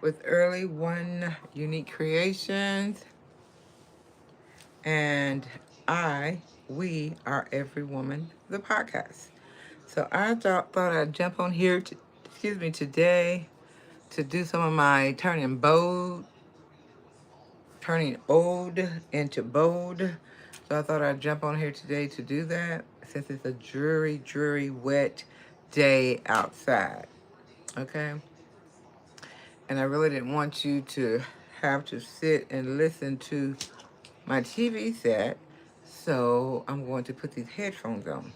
with Early One Unique Creations, and we are Every Woman, the podcast. So I thought I'd jump on here, today to do some of my turning old into bold. So I thought I'd jump on here today to do that since it's a dreary, wet day outside. Okay? And I really didn't want you to have to sit and listen to my TV set. So I'm going to put these headphones on.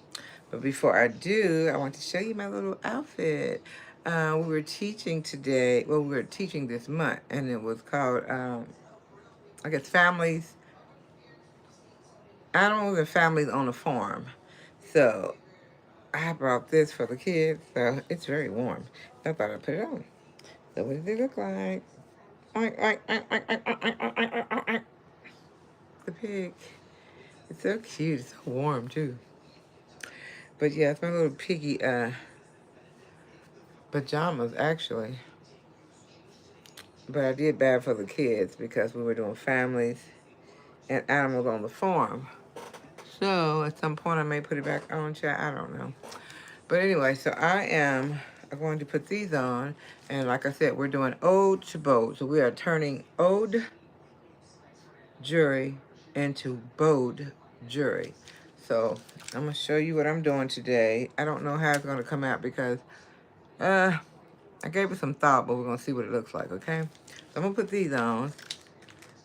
But before I do, I want to show you my little outfit. We were teaching today, well, we were teaching this month, and it was called, I guess, Animals and Families on a Farm. So I brought this for the kids, so it's very warm. So I thought I'd put it on. So what does it look like? Oink, oink, oink, oink, oink, oink, oink, oink, oink, oink, oink. The pig. It's so cute. It's so warm too. But yeah, it's my little piggy pajamas actually. But I did bad for the kids because we were doing families and animals on the farm. So at some point I may put it back on, chat. I don't know. But anyway, so I am going to put these on. And like I said, we're doing ode to bold. So we are turning ode jury into bold jury. So I'm going to show you what I'm doing today. I don't know how it's going to come out because I gave it some thought, but we're going to see what it looks like, okay? So I'm going to put these on,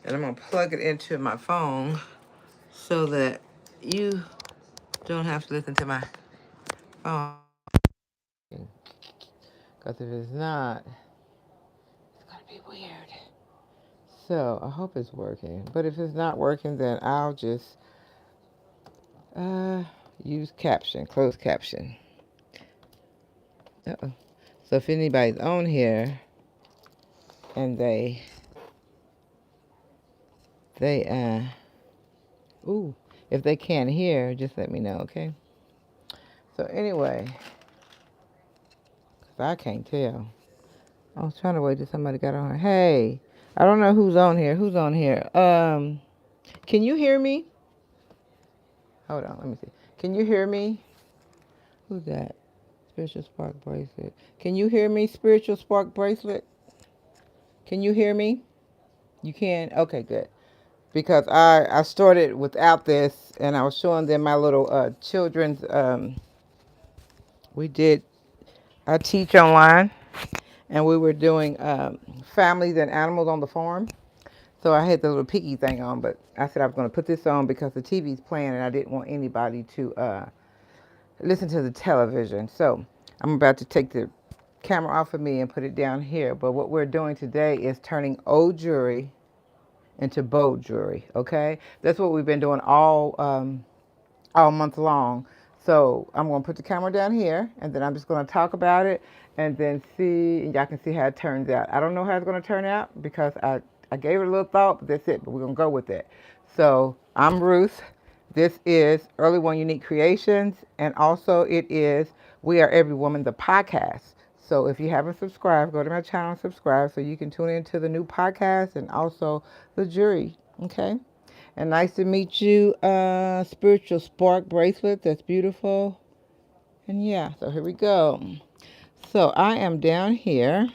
and I'm going to plug it into my phone so that you don't have to listen to my phone. Because if it's not, it's going to be weird. So I hope it's working. But if it's not working, then I'll just uh, use caption, closed caption. Uh-oh. So if anybody's on here and they ooh, if they can't hear, just let me know, okay? So anyway, 'cause I can't tell. I was trying to wait till somebody got on here. Hey, I don't know who's on here. Who's on here? Can you hear me? Hold on, let me see. Can you hear me? Who's that? Spiritual Spark Bracelet. Can you hear me, Spiritual Spark Bracelet? Can you hear me? You can? Okay, good. Because I started without this, and I was showing them my little children's, we did, I teach online, and we were doing families and animals on the farm. So I had the little piggy thing on, but I said I was going to put this on because the TV's playing and I didn't want anybody to listen to the television. So I'm about to take the camera off of me and put it down here. But what we're doing today is turning old jewelry into bold jewelry, okay? That's what we've been doing all month long. So I'm going to put the camera down here, and then I'm just going to talk about it, and then see, and y'all can see how it turns out. I don't know how it's going to turn out because I gave it a little thought, but that's it. But we're going to go with it. So I'm Ruth. This is Early One Unique Creations, and also it is We Are Every Woman, the podcast. So if you haven't subscribed, go to my channel and subscribe so you can tune into the new podcast and also the jury. Okay? And nice to meet you, Spiritual Spark Bracelet. That's beautiful. And yeah, so here we go. So I am down here,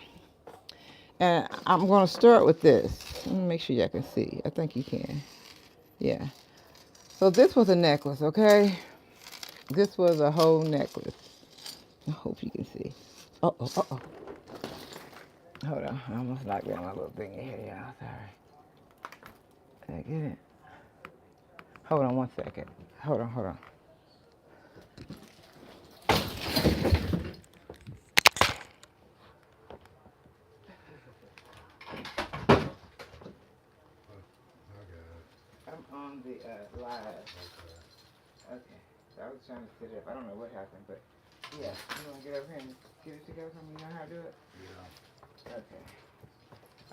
and I'm going to start with this. Let me make sure y'all can see. I think you can. Yeah. So this was a necklace, okay? This was a whole necklace. I hope you can see. Uh-oh, uh-oh. Hold on. I almost knocked down my little thing in here, y'all. Sorry. Did I get it? Hold on one second. Hold on. I'm on the live. Okay. So I was trying to set it up. I don't know what happened, but yeah. You want to get over here and get it together for me? You know how to do it? Yeah. Okay.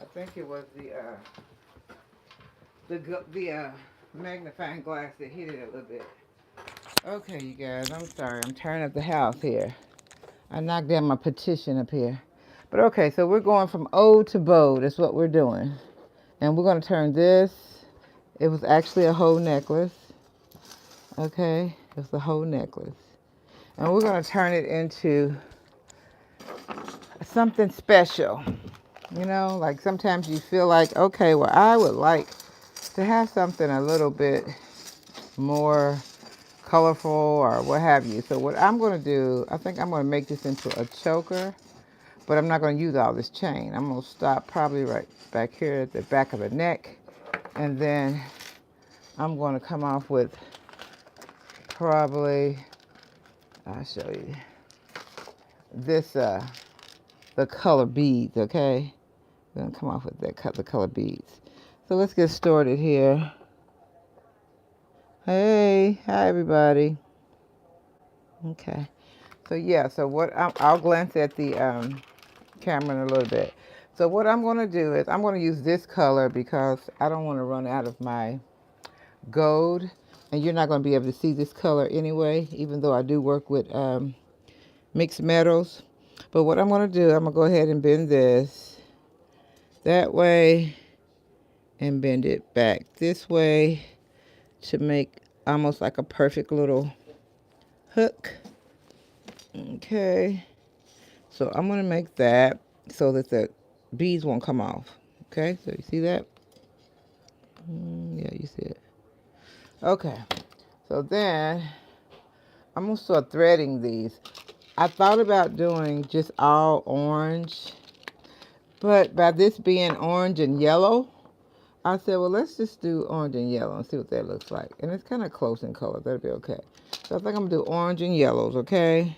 I think it was the magnifying glass that hit it a little bit. Okay, you guys. I'm sorry. I'm tearing up the house here. I knocked down my petition up here. But okay, so we're going from old to bold. That's what we're doing. And we're going to turn this. It was actually a whole necklace. Okay, it was a whole necklace. And we're going to turn it into something special. You know, like sometimes you feel like, okay, well, I would like to have something a little bit more colorful or what have you. So what I'm going to do, I think I'm going to make this into a choker, but I'm not going to use all this chain. I'm going to stop probably right back here at the back of the neck, and then I'm going to come off with probably, I'll show you, this, the color beads, okay? I'm going to come off with the color beads. So let's get started here. Hey, hi everybody. Okay. So yeah, so what I'll glance at the camera in a little bit. So what I'm going to do is I'm going to use this color because I don't want to run out of my gold. And you're not going to be able to see this color anyway, even though I do work with mixed metals. But what I'm going to do, I'm going to go ahead and bend this that way and bend it back this way to make almost like a perfect little hook. Okay. So I'm going to make that so that the beads won't come off. Okay, so you see that? Yeah, you see it. Okay, so then I'm going to start threading these. I thought about doing just all orange, but by this being orange and yellow, I said, well, let's just do orange and yellow and see what that looks like. And it's kind of close in color. That'll be okay. So I think I'm going to do orange and yellows, okay?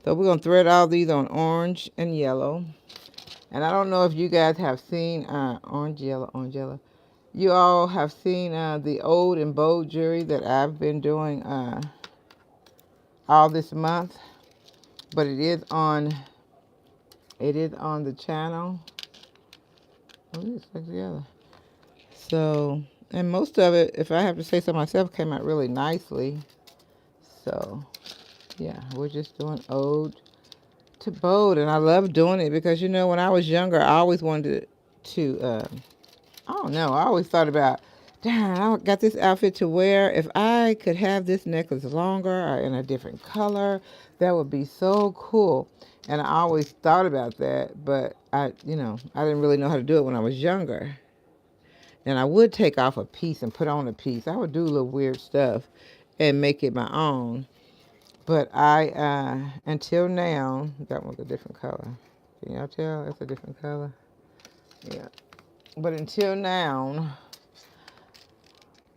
So we're going to thread all these on orange and yellow. And I don't know if you guys have seen orange, yellow. You all have seen the old and bold jewelry that I've been doing all this month. But it is on the channel. Oh, it's stuck together. So, and most of it, if I have to say so myself, came out really nicely. So, yeah, we're just doing ode to bold. And I love doing it because, you know, when I was younger, I always wanted to I don't know. I always thought about, darn, I got this outfit to wear. If I could have this necklace longer or in a different color, that would be so cool. And I always thought about that, but I didn't really know how to do it when I was younger. And I would take off a piece and put on a piece. I would do a little weird stuff and make it my own. But until now, that one's a different color. Can y'all tell? That's a different color. Yeah. But until now,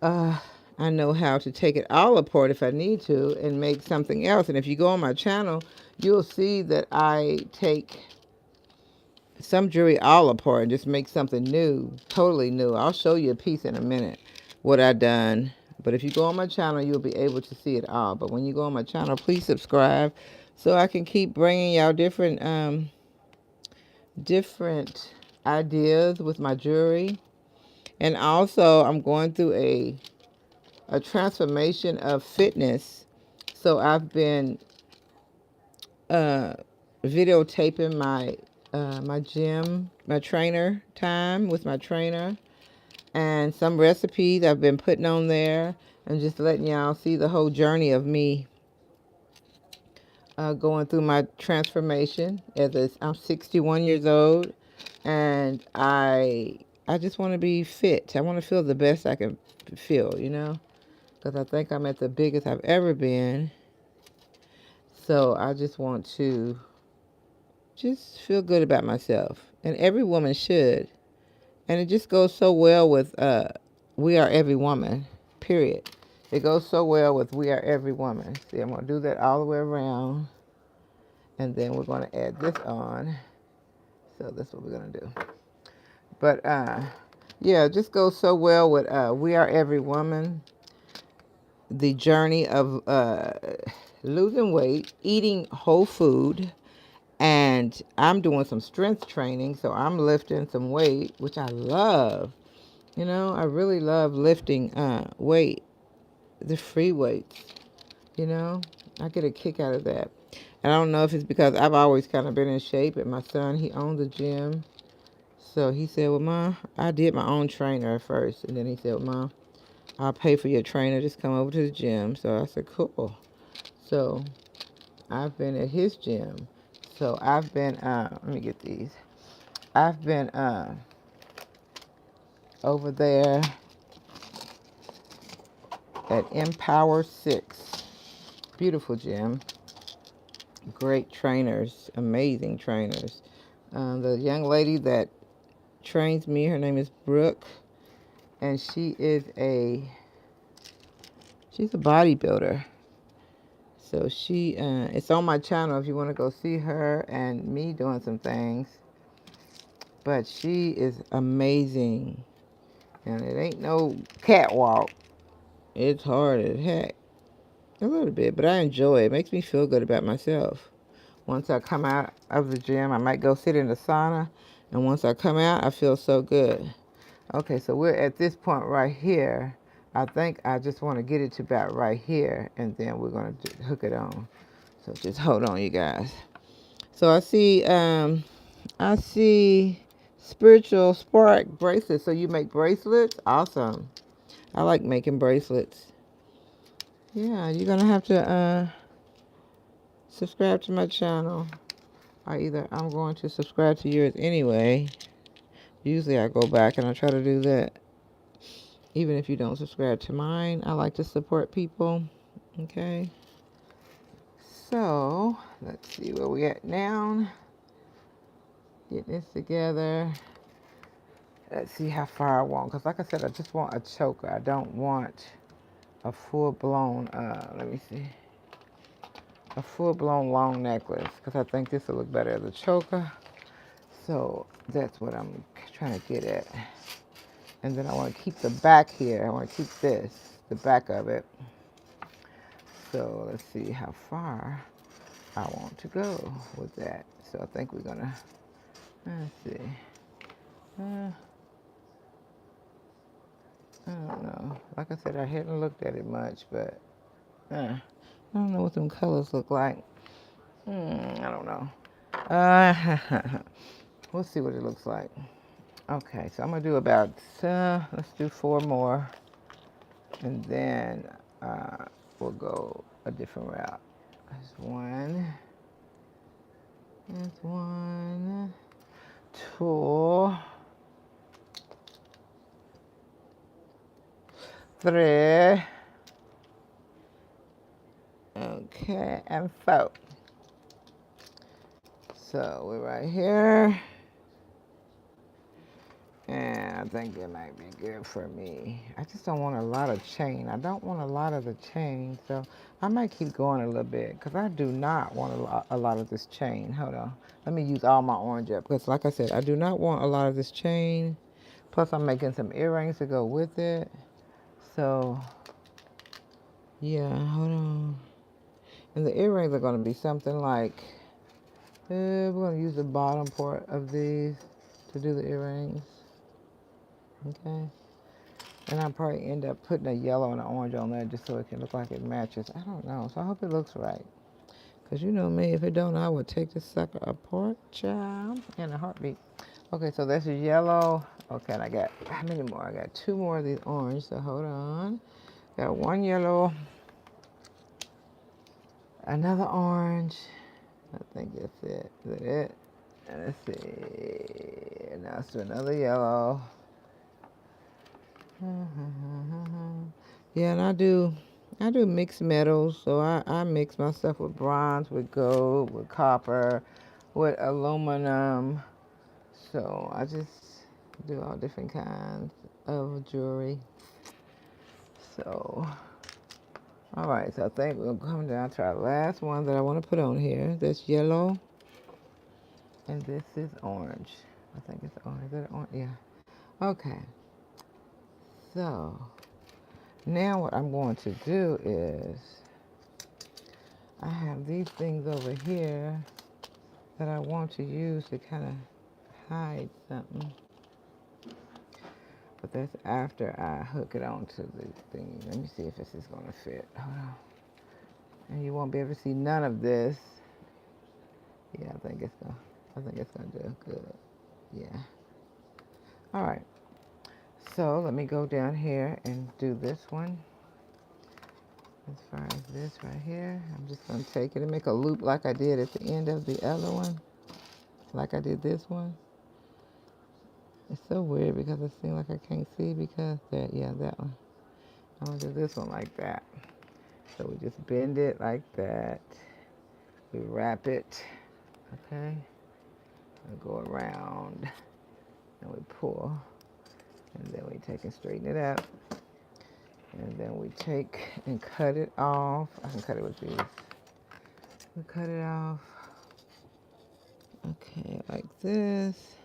I know how to take it all apart if I need to and make something else. And if you go on my channel, you'll see that I take some jewelry all apart and just make something new, totally new. I'll show you a piece in a minute, what I done. But if you go on my channel, you'll be able to see it all. But when you go on my channel, please subscribe so I can keep bringing y'all different ideas with my jewelry. And also, I'm going through a transformation of fitness. So I've been videotaping my gym, my trainer time with my trainer, and some recipes I've been putting on there, and just letting y'all see the whole journey of me going through my transformation. I'm 61 years old, and I just want to be fit. I want to feel the best I can feel, you know, because I think I'm at the biggest I've ever been. So I just want to just feel good about myself. And every woman should. And it just goes so well with We Are Every Woman, period. It goes so well with We Are Every Woman. See, I'm going to do that all the way around. And then we're going to add this on. So that's what we're going to do. But, yeah, it just goes so well with We Are Every Woman. The journey of losing weight, eating whole food, and I'm doing some strength training, so I'm lifting some weight, which I love. You know, I really love lifting weight, the free weights. You know, I get a kick out of that. And I don't know if it's because I've always kind of been in shape, and my son, he owns a gym. So he said, well, Mom, I did my own trainer at first. And then he said, well, Mom, I'll pay for your trainer. Just come over to the gym. So I said, cool. So I've been at his gym. So I've been, let me get these. I've been over there at Empower 6. Beautiful gym. Great trainers. Amazing trainers. The young lady that trains me, her name is Brooke. And she's a bodybuilder. So it's on my channel if you want to go see her and me doing some things. But she is amazing. And it ain't no catwalk. It's hard as heck. A little bit, but I enjoy it. It makes me feel good about myself. Once I come out of the gym, I might go sit in the sauna. And once I come out, I feel so good. Okay, so we're at this point right here. I think I just want to get it to about right here. And then we're going to hook it on. So just hold on, you guys. So I see spiritual spark bracelets. So you make bracelets? Awesome. I like making bracelets. Yeah, you're gonna have to subscribe to my channel. Or either I'm going to subscribe to yours anyway. Usually I go back and I try to do that. Even if you don't subscribe to mine, I like to support people. Okay. So let's see where we at now. Get this together. Let's see how far I want. Because like I said, I just want a choker. I don't want a full-blown, let me see. A full-blown long necklace. Because I think this will look better as a choker. So that's what I'm trying to get at. And then I want to keep the back here. I want to keep this, the back of it. So let's see how far I want to go with that. So I think we're going to, let's see. I don't know. Like I said, I hadn't looked at it much, but I don't know what them colors look like. I don't know. We'll see what it looks like. Okay, so I'm going to do about, let's do 4 more. And then we'll go a different route. There's one. There's 1, 2, 3. Okay, and 4. So we're right here. And I think it might be good for me. I just don't want a lot of chain. I don't want a lot of the chain, so I might keep going a little bit because I do not want a lot of this chain. Hold on. Let me use all my orange up because, like I said, I do not want a lot of this chain. Plus, I'm making some earrings to go with it. So, yeah, hold on. And the earrings are going to be something like, we're going to use the bottom part of these to do the earrings. Okay. And I'll probably end up putting a yellow and an orange on there just so it can look like it matches. I don't know. So I hope it looks right. Because you know me, if it don't, I would take this sucker apart, child, in a heartbeat. Okay, so that's a yellow. Okay, and I got, how many more? I got 2 more of these orange, so hold on. Got 1 yellow, another orange. I think that's it. Is that it? And let's see. Now let's do another yellow. Yeah, and I do mixed metals. So I mix my stuff with bronze, with gold, with copper, with aluminum. So I just do all different kinds of jewelry. So, all right. So I think we'll come down to our last one that I want to put on here. That's yellow. And this is orange. I think it's orange. Is that orange? Yeah. Okay. So now what I'm going to do is I have these things over here that I want to use to kind of hide something. But that's after I hook it onto the thing. Let me see if this is going to fit. Hold on. And you won't be able to see none of this Yeah, I think it's gonna do good. Yeah. All right. So let me go down here and do this one. As far as this right here, I'm just gonna take it and make a loop like I did at the end of the other one, like I did this one. It's so weird because it seems like I can't see because that, yeah, that one. I'm gonna do this one like that. So we just bend it like that. We wrap it, okay? And go around and we pull. And then we take and straighten it up. And then we take and cut it off. I can cut it with these. We cut it off. Okay, like this.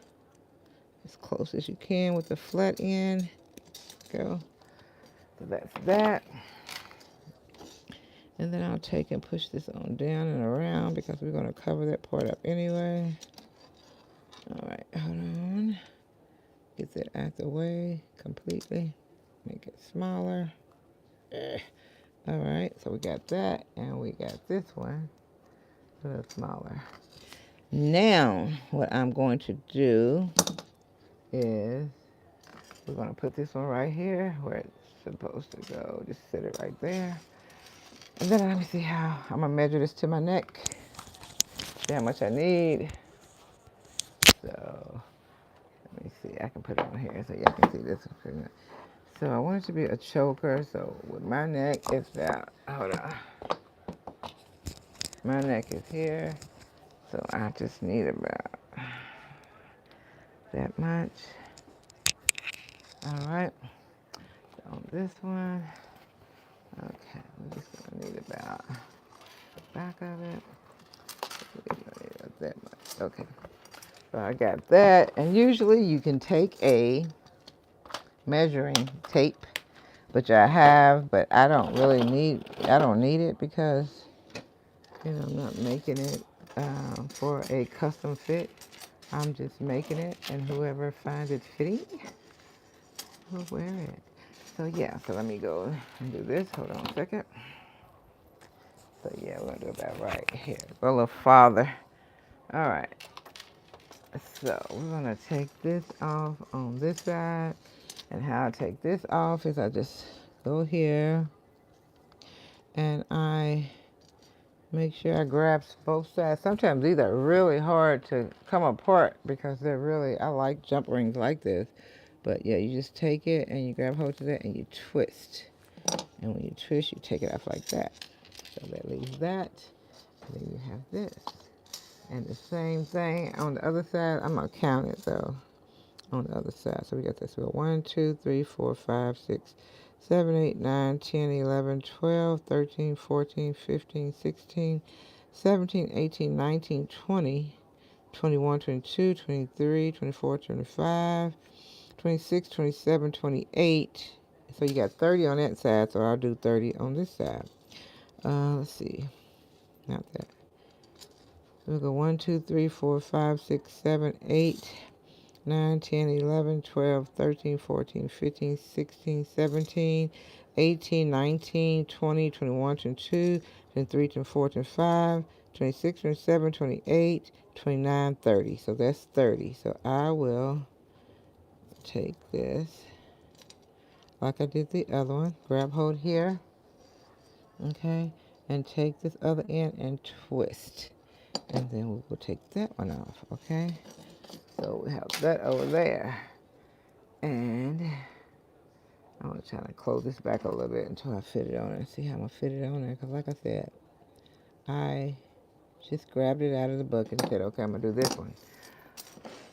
As close as you can with the flat end. Go. So that's that. And then I'll take and push this on down and around because we're going to cover that part up anyway. All right, hold on. Get that out the way completely. Make it smaller. All right, so we got that, and we got this one a little smaller. Now, what I'm going to do is we're going to put this one right here where it's supposed to go. Just set it right there. And then let me see how I'm going to measure this to my neck. See how much I need. So let me see. I can put it on here so y'all can see this. So I want it to be a choker. So with my neck, it's about, hold on. My neck is here. So I just need about that much. All right. So on this one, okay, we're just gonna need about the back of it. We're gonna need about that much. Okay. So I got that, and usually you can take a measuring tape, which I have, but I don't need it because, I'm not making it for a custom fit. I'm just making it, and whoever finds it fitting will wear it. So yeah, so let me go and do this. Hold on a second. So yeah, we're gonna do about right here. Go a little farther. All right. So we're gonna take this off on this side. And how I take this off is I just go here and I make sure I grab both sides. Sometimes these are really hard to come apart because they're really, I like jump rings like this. But yeah, you just take it and you grab hold of that and you twist. And when you twist, you take it off like that. So that leaves that. And then you have this. And the same thing on the other side. I'm going to count it though on the other side. So we got this. We got 1, 2, 3, 4, 5, 6, 7, 8, 9, 10, 11, 12, 13, 14, 15, 16, 17, 18, 19, 20, 21, 22, 23, 24, 25, 26, 27, 28. So you got 30 on that side. So I'll do 30 on this side. Let's see. Not that. We'll go 1, 2, 3, 4, 5, 6, 7, 8, 9, 10, 11, 12, 13, 14, 15, 16, 17, 18, 19, 20, 21, 22, 23, 24, 25, 26, 27, 28, 29, 30. So that's 30. So I will take this like I did the other one. Grab hold here. Okay. And take this other end and twist. And then we will take that one off. Okay. So we have that over there. And I'm going to try to close this back a little bit until I fit it on there. See how I'm going to fit it on there. Because like I said, I just grabbed it out of the bucket and said, okay, I'm going to do this one.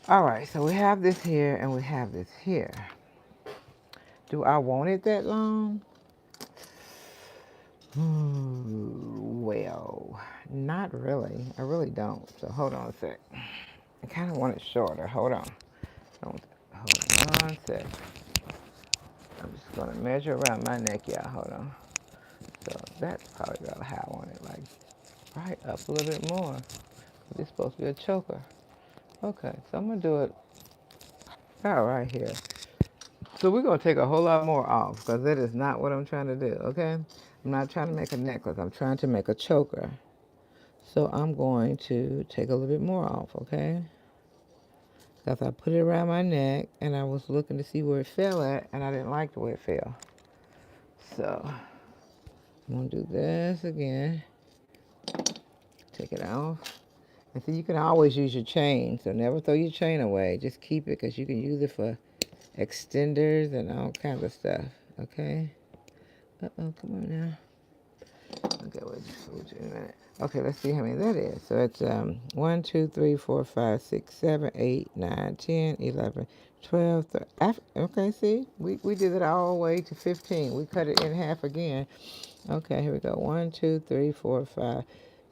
All right, so we have this here and we have this here. Do I want it that long? Well, not really. I really don't. So hold on a sec. I kind of want it shorter. Hold on. Hold on a sec. I'm just going to measure around my neck, y'all. Hold on. So that's probably about how I want it, like right up a little bit more. It's supposed to be a choker. Okay, so I'm going to do it about right here. So we're going to take a whole lot more off because that is not what I'm trying to do, okay? I'm not trying to make a necklace. I'm trying to make a choker. So I'm going to take a little bit more off, okay? Because I put it around my neck and I was looking to see where it fell at and I didn't like the way it fell. So I'm going to do this again. Take it off. And see, you can always use your chain. So never throw your chain away. Just keep it because you can use it for extenders and all kinds of stuff. Okay? Uh-oh, come on now. Okay, wait a minute. Okay, let's see how many that is. So it's 1, 2, 3, 4, 5, 6, 7, 8, 9, 10, 11, 12, 13. Okay, see? We did it all the way to 15. We cut it in half again. Okay, here we go. 1, 2, 3, 4, 5,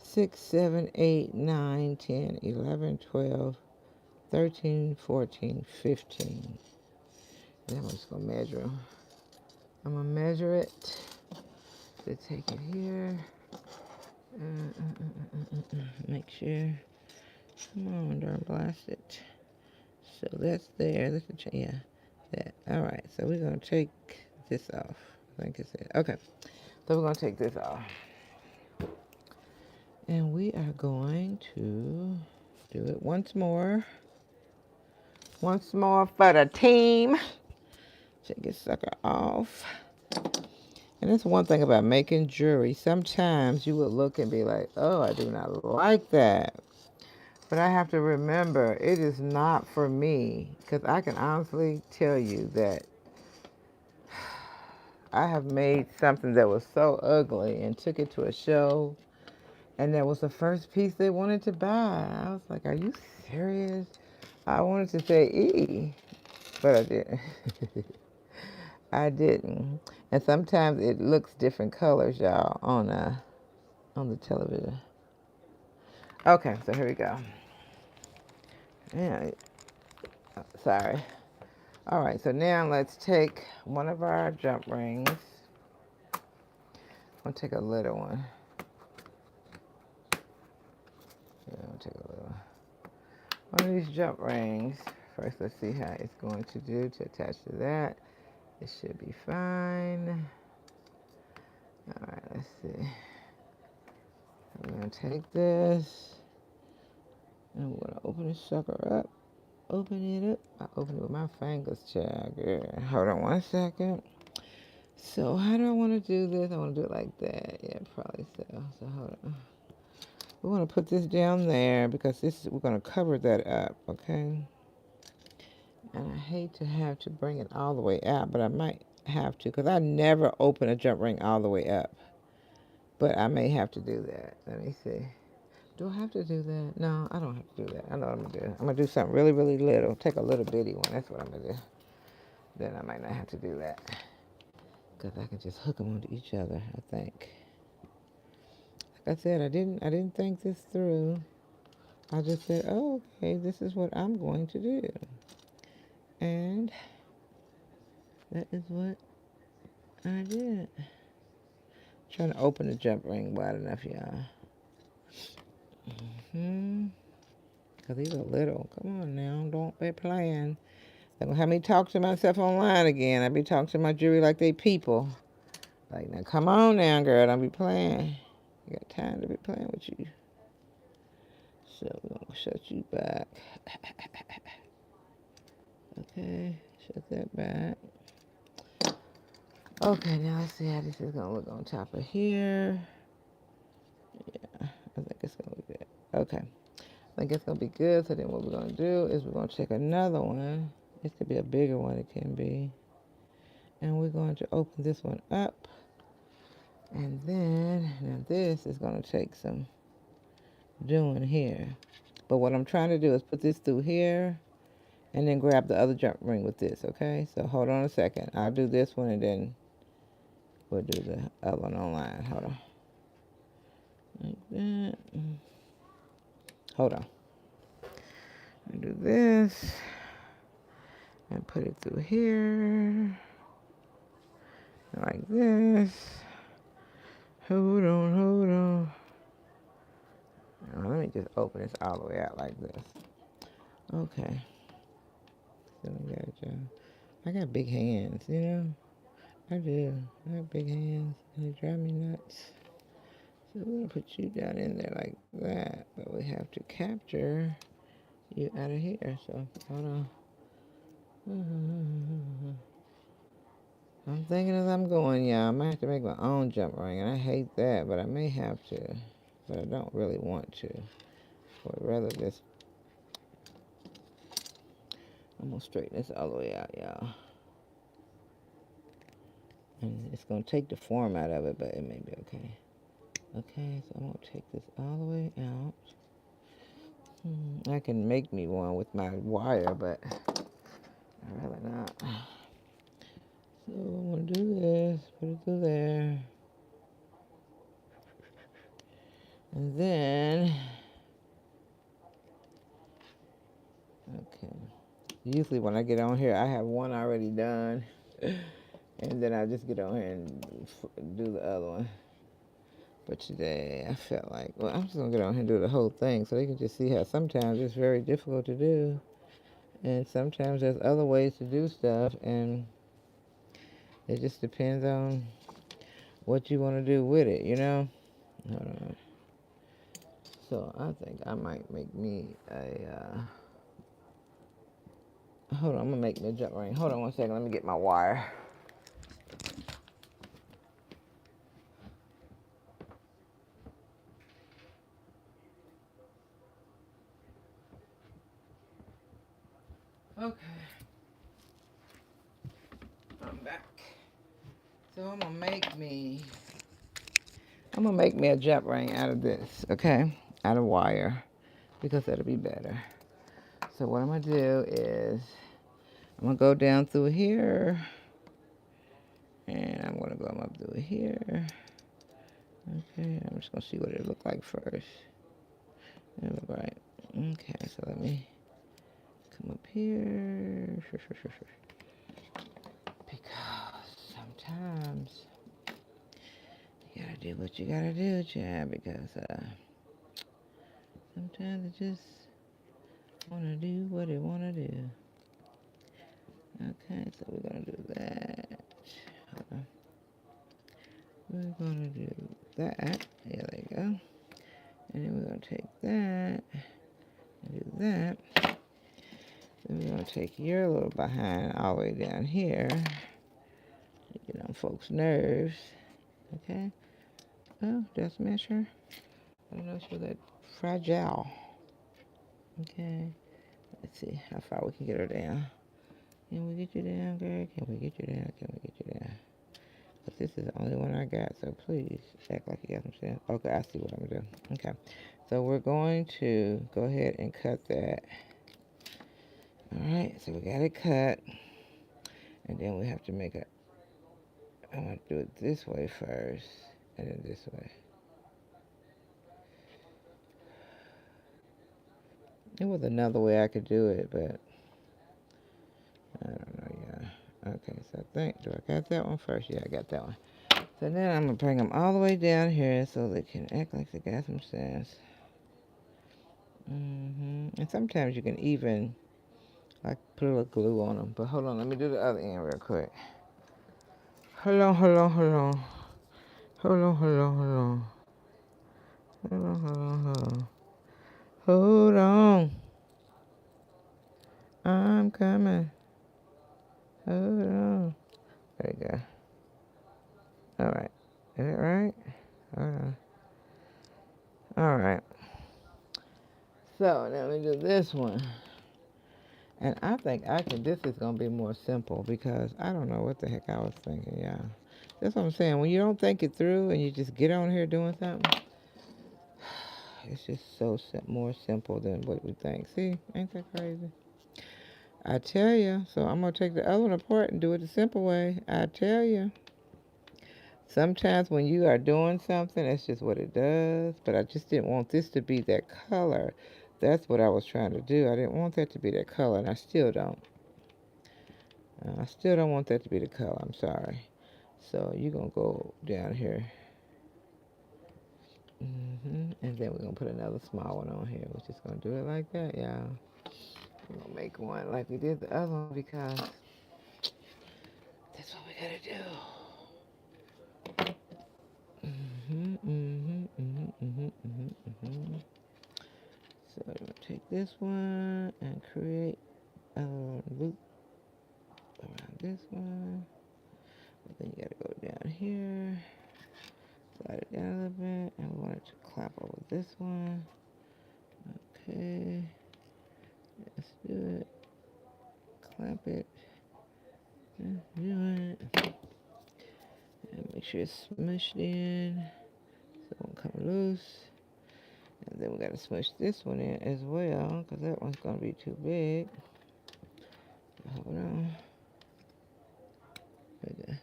6, 7, 8, 9, 10, 11, 12, 13, 14, 15. Then I'm just going to measure them. I'm going to measure it. So take it here. Make sure. Come on, darn blast it. So that's there. That's the yeah. That. All right. So we're gonna take this off. I think it's it. Okay. So we're gonna take this off, and we are going to do it once more. Once more for the team. Take this sucker off. And that's one thing about making jewelry. Sometimes you would look and be like, oh, I do not like that. But I have to remember, it is not for me. Because I can honestly tell you that I have made something that was so ugly and took it to a show. And that was the first piece they wanted to buy. I was like, are you serious? I wanted to say, but I didn't. I didn't. And sometimes it looks different colors, y'all, on the television. Okay, so here we go. Yeah, sorry. All right, so now let's take one of our jump rings. I'm gonna take a little one. Yeah, I'm gonna take a little one of these jump rings. First, let's see how it's going to do to attach to that. It should be fine. All right, let's see. I'm gonna take this and we're gonna open this sucker up. Open it up. I open it with my fingers, child. Girl. Hold on one second. So how do I want to do this? I want to do it like that. Yeah, probably so. So hold on. We want to put this down there because we're going to cover that up, okay? And I hate to have to bring it all the way out, but I might have to because I never open a jump ring all the way up. But I may have to do that. Let me see. Do I have to do that? No, I don't have to do that. I know what I'm going to do. I'm going to do something really, really little. Take a little bitty one. That's what I'm going to do. Then I might not have to do that. Because I can just hook them onto each other, I think. Like I said, I didn't think this through. I just said, oh, okay, this is what I'm going to do. And that is what I did. Trying to open the jump ring wide enough, y'all. Because these are little. Come on now, don't be playing. They're going to have me talk to myself online again. I be talking to my jewelry like they people. Like, now come on now, girl, don't be playing. You got time to be playing with you. So we're going to shut you back. Okay, shut that back. Okay, now let's see how this is going to look on top of here. Yeah, I think it's going to be good. Okay, I think it's going to be good. So then what we're going to do is we're going to take another one. This could be a bigger one, it can be. And we're going to open this one up. And then, now this is going to take some doing here. But what I'm trying to do is put this through here and then grab the other jump ring with this, okay? So hold on a second. I'll do this one and then we'll do the other one online. Hold on. Like that. Hold on. I do this and put it through here. Like this. Hold on, hold on. Now, let me just open this all the way out like this. Okay. So I got big hands, you know? I do. I have big hands and they drive me nuts. So we're gonna put you down in there like that, but we have to capture you out of here. So hold on. I'm thinking as I'm going, yeah, I might have to make my own jump ring, and I hate that, but I may have to, but I don't really want to. I would rather just, I'm gonna straighten this all the way out, y'all. And it's gonna take the form out of it, but it may be okay. Okay, so I'm gonna take this all the way out. I can make me one with my wire, but I'd rather not. So I'm gonna do this, put it through there. And then, okay. Usually when I get on here, I have one already done. And then I just get on here and do the other one. But today I felt like, well, I'm just gonna get on here and do the whole thing so they can just see how sometimes it's very difficult to do. And sometimes there's other ways to do stuff, and it just depends on what you want to do with it, you know? Hold on. So I think I might make me a, hold on, I'm gonna make me a jump ring. Hold on one second, let me get my wire. Okay, I'm back. So I'm gonna make me a jump ring out of this, okay? Out of wire, because that'll be better. So what I'm gonna do is, I'm gonna go down through here, and I'm gonna go up through here. Okay, I'm just gonna see what it look like first. It look right. Okay, so let me come up here. Because sometimes you gotta do what you gotta do, Chad, because sometimes it just wanna do what it wanna do. Okay, so we're gonna do that. Hold on. We're gonna do that. There we go. And then we're gonna take that and do that. Then we're gonna take your little behind all the way down here. Get on folks' nerves. Okay. Oh, just measure. I don't know if you're that fragile. Okay. Let's see how far we can get her down. Can we get you down, girl? Can we get you down? Can we get you down? But this is the only one I got, so please act like you got some sense. Okay, I see what I'm gonna do. Okay. So we're going to go ahead and cut that. Alright, so we got it cut. And then we have to make a, I'm gonna do it this way first, and then this way. There was another way I could do it, but I don't know, yeah. Okay, so I think, do I got that one first? Yeah, I got that one. So then I'm going to bring them all the way down here so they can act like they got some sense. And sometimes you can even, like, put a little glue on them. But hold on, let me do the other end real quick. Hold on, hold on, hold on. Hold on, hold on, hold on. Hold on, hold on, hold on. Hold on. I'm coming. Hold on. There you go. All right. Is it right? Hold on. All right. So now let me do this one. And I think this is going to be more simple because I don't know what the heck I was thinking, y'all. That's what I'm saying. When you don't think it through and you just get on here doing something, it's just so more simple than what we think. See? Ain't that crazy? I tell you. So I'm going to take the other one apart and do it the simple way. I tell you. Sometimes when you are doing something, that's just what it does. But I just didn't want this to be that color. That's what I was trying to do. I didn't want that to be that color, and I still don't. I still don't want that to be the color. I'm sorry. So you're going to go down here. And then we're going to put another small one on here. We're just going to do it like that, y'all. We're going to make one like we did the other one because that's what we got to do. So I'm gonna take this one and create a loop around this one. But then you gotta go down here, slide it down a little bit, and we want it to clap over this one. Okay, let's do it. Clamp it. Let's do it. And make sure it's smushed in so it won't come loose. And then we gotta smush this one in as well, because that one's gonna be too big. Hold on. Okay.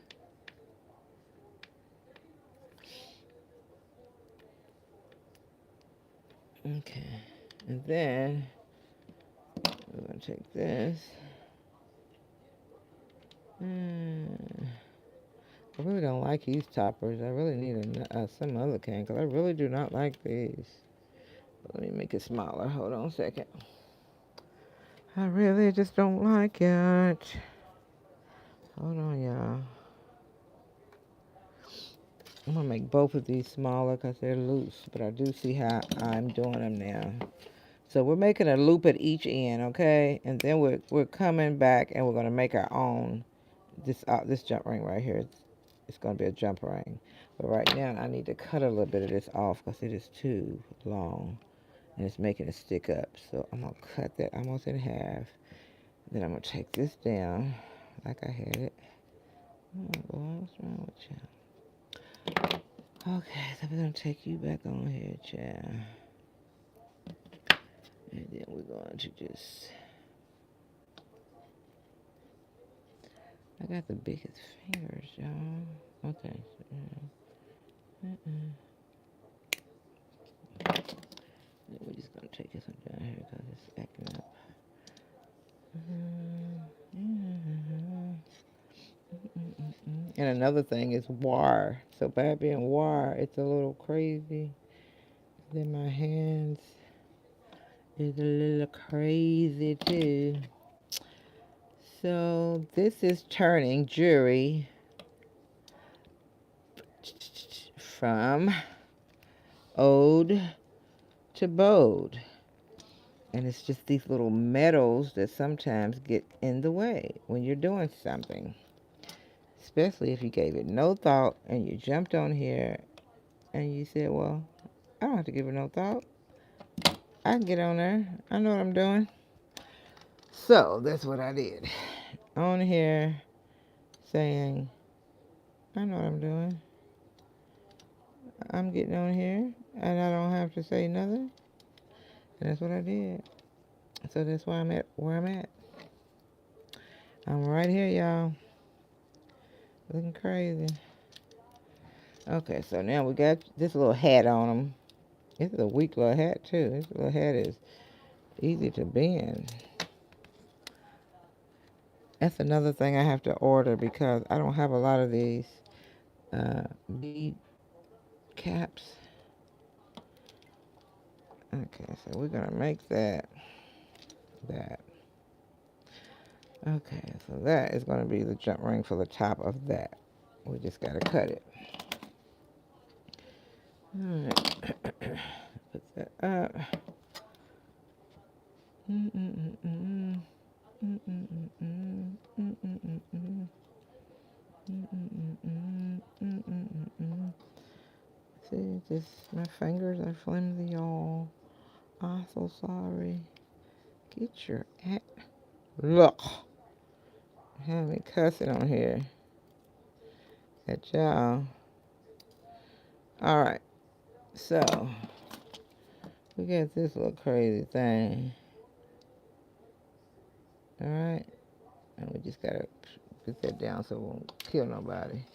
Okay. And then we're gonna take this. I really don't like these toppers. I really need some other can, because I really do not like these. Let me make it smaller. Hold on a second. I really just don't like it. Hold on, y'all. I'm going to make both of these smaller because they're loose, but I do see how I'm doing them now. So we're making a loop at each end, okay? And then we're coming back and we're going to make our own. This jump ring right here, it's going to be a jump ring. But right now I need to cut a little bit of this off because it is too long and it's making it stick up. So I'm going to cut that almost in half. Then I'm going to take this down like I had it. Oh boy, what's wrong with you? Okay, so we're going to take you back on here, child. And then we're going to just... I got the biggest fingers, y'all. Okay. Then we're just going to take this one down here because it's acting up. And another thing is wire. So by being wire, it's a little crazy. Then my hands is a little crazy too. So this is turning jewelry from old to bold. And it's just these little metals that sometimes get in the way when you're doing something. Especially if you gave it no thought and you jumped on here and you said, well, I don't have to give it no thought. I can get on there. I know what I'm doing. So that's what I did. On here saying, I know what I'm doing. I'm getting on here and I don't have to say nothing. And that's what I did. So that's why I'm at where I'm at. I'm right here, y'all. Looking crazy. Okay, so now we got this little hat on them. This is a weak little hat, too. This little hat is easy to bend. That's another thing I have to order because I don't have a lot of these bead caps. Okay, so we're going to make that. Okay, so that is going to be the jump ring for the top of that. We just got to cut it. Alright, put that up. See, my fingers are flimsy, y'all. I'm so sorry. Get your act. Look. Have me cussing on here at y'all. Alright, so we got this little crazy thing. Alright, and we just gotta put that down so it won't kill nobody.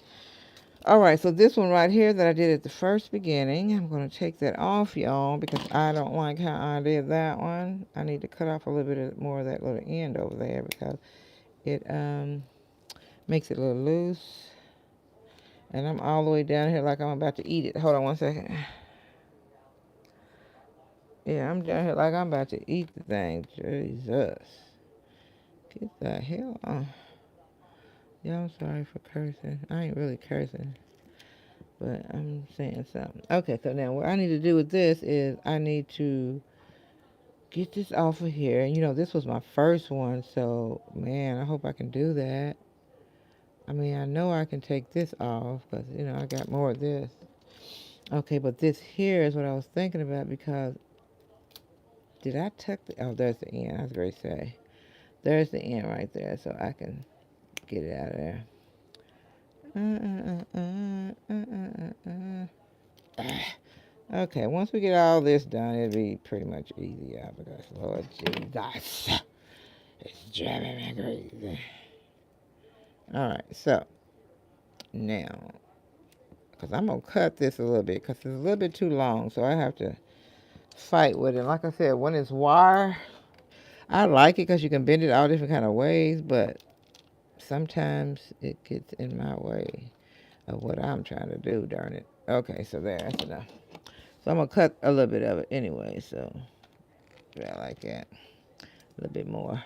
Alright, so this one right here that I did at the first beginning, I'm going to take that off, y'all, because I don't like how I did that one. I need to cut off a little bit more of that little end over there because it makes it a little loose. And I'm all the way down here like I'm about to eat it. Hold on one second. Yeah, I'm down here like I'm about to eat the thing. Jesus. Get the hell on. Yeah, I'm sorry for cursing. I ain't really cursing. but I'm saying something. Okay, so now what I need to do with this is I need to get this off of here. You know, this was my first one, so man, I hope I can do that. I mean, I know I can take this off because, you know, I got more of this. Okay, but this here is what I was thinking about because did I tuck the, oh, there's the end. I was going to say. There's the end right there, so I can get it out of there. Okay, once we get all this done, it'll be pretty much easy, yeah, because Lord Jesus, it's driving me crazy. Alright, so now, because I'm going to cut this a little bit, because it's a little bit too long, so I have to fight with it. Like I said, when it's wire, I like it because you can bend it all different kind of ways, but sometimes it gets in my way of what I'm trying to do, darn it. Okay, so there, that's enough. So I'm going to cut a little bit of it anyway, so yeah, I like that. A little bit more.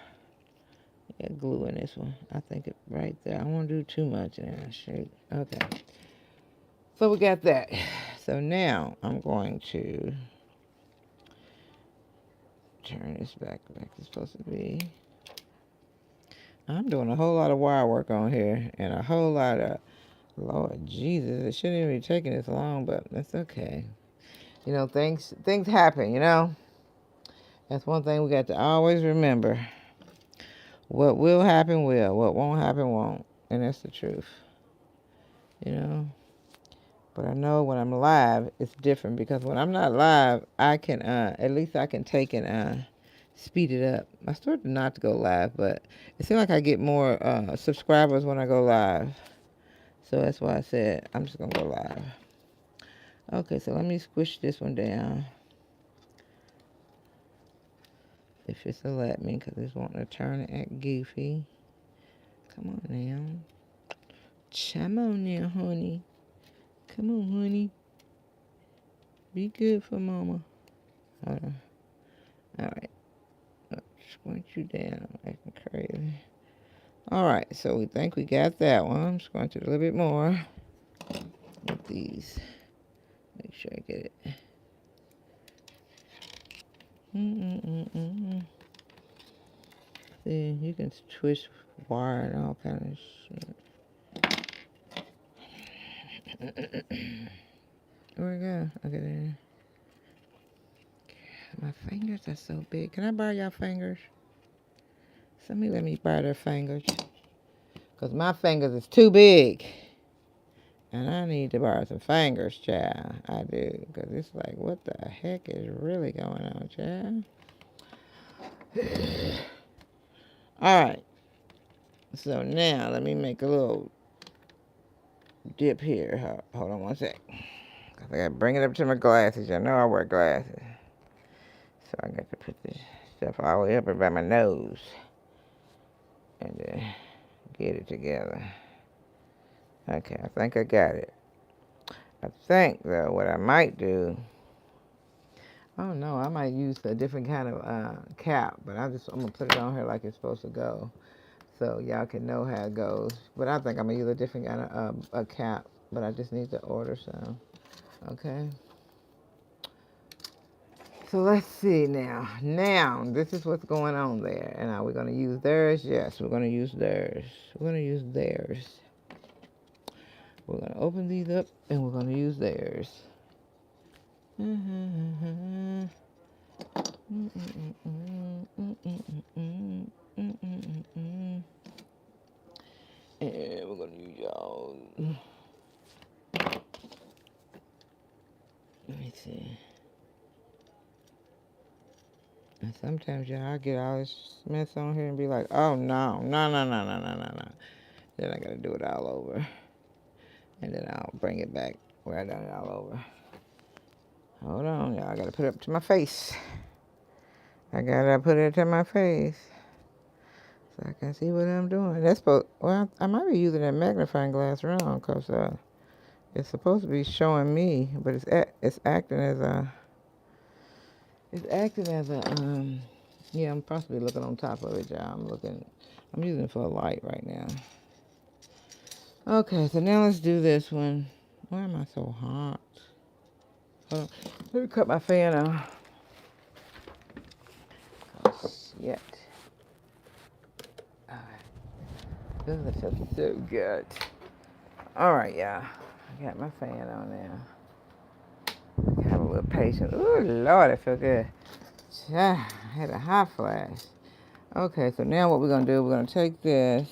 Yeah, glue in this one. I think it right there. I don't want to do too much in there. Shoot. Okay. So we got that. So now I'm going to turn this back like it's supposed to be. I'm doing a whole lot of wire work on here and a whole lot of, Lord Jesus, it shouldn't even be taking this long, but that's okay. You know, things happen, you know. That's one thing we got to always remember. What will happen will. What won't happen won't. And that's the truth. You know. But I know when I'm live, it's different because when I'm not live, I can, at least I can take and speed it up. I started not to go live, but it seems like I get more subscribers when I go live. So that's why I said I'm just going to go live. Okay, so let me squish this one down. If it's a let me, because it's wanting to turn and act goofy. Come on now. Come on now, honey. Come on, honey. Be good for mama. Hold on. Alright. Squint you down. Acting crazy. Alright, so we think we got that one. Squint it a little bit more. With these. Make sure I get it. See, you can twist wire and all kind of shit. Where'd it go? Okay, there. My fingers are so big. Can I borrow y'all fingers? Somebody let me borrow their fingers. Because my fingers is too big. And I need to borrow some fingers, child. I do. Because it's like, what the heck is really going on, child? Alright. So now, let me make a little dip here. Hold on one sec. Because I got to bring it up to my glasses. I know I wear glasses. So I got to put this stuff all the way up about my nose. And get it together. Okay, I think I got it. I think, though, what I might do, I don't know, I might use a different kind of cap, but I'm going to put it on here like it's supposed to go so y'all can know how it goes. But I think I'm going to use a different kind of a cap, but I just need to order some. Okay. So let's see now. Now, this is what's going on there. And are we going to use theirs? Yes, we're going to use theirs. We're going to use theirs. We're going to open these up and we're going to use theirs. And we're going to use y'all. Let me see. And sometimes y'all get all this mess on here and be like, oh no. Then I got to do it all over. And then I'll bring it back where I done it all over. Hold on, y'all. I gotta put it up to my face. I gotta put it to my face so I can see what I'm doing. That's supposed. Well, I might be using that magnifying glass wrong because it's supposed to be showing me, but it's acting as a. It's acting as a. Yeah, I'm possibly looking on top of it, y'all. I'm using it for a light right now. Okay, so now let's do this one. Why am I so hot? Hold on. Let me cut my fan off. Oh, shit. Alright. This feels so good. Alright, y'all. I got my fan on now. Have a little patience. Ooh, Lord, it feel good. I had a hot flash. Okay, so now what we're going to do, we're going to take this.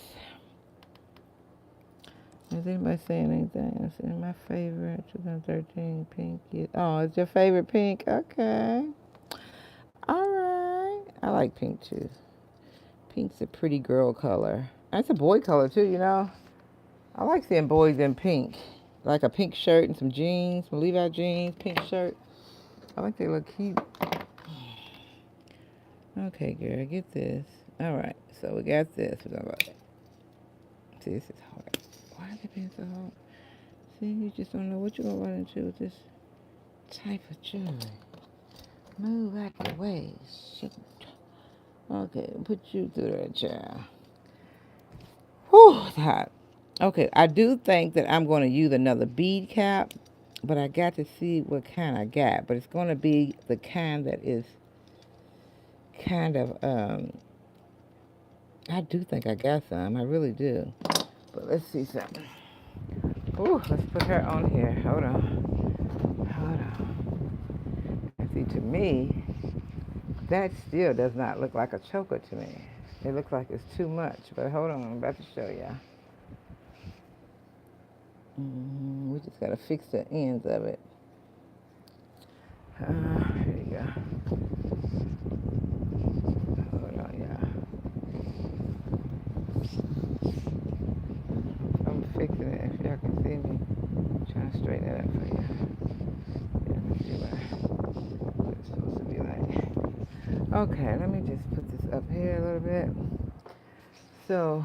Is anybody saying anything? It's in my favorite 2013 pink. Oh, it's your favorite pink? Okay. All right. I like pink too. Pink's a pretty girl color. That's a boy color too, you know. I like seeing boys in pink. Like a pink shirt and some jeans, some Levi jeans, pink shirt. I think they look cute. Okay, girl, get this. All right, so we got this. We're gonna go. See, this is hard. Why are they being so hard? See, you just don't know what you're gonna run into with this type of jewelry. Move out the way. Shit. Okay, put you through that chair. Whew, it's hot. Okay, I do think that I'm going to use another bead cap, but I got to see what kind I got. But it's going to be the kind that is kind of, I do think I got some. I really do. But let's see something. Ooh, let's put her on here. Hold on. Hold on. And see, to me, that still does not look like a choker to me. It looks like it's too much. But hold on, I'm about to show y'all. We just got to fix the ends of it. Here you go. Hold on, y'all. I'm fixing it. If y'all can see me, I'm trying to straighten it up for you. Yeah, let me see what it's supposed to be like. Okay, let me just put this up here a little bit. So,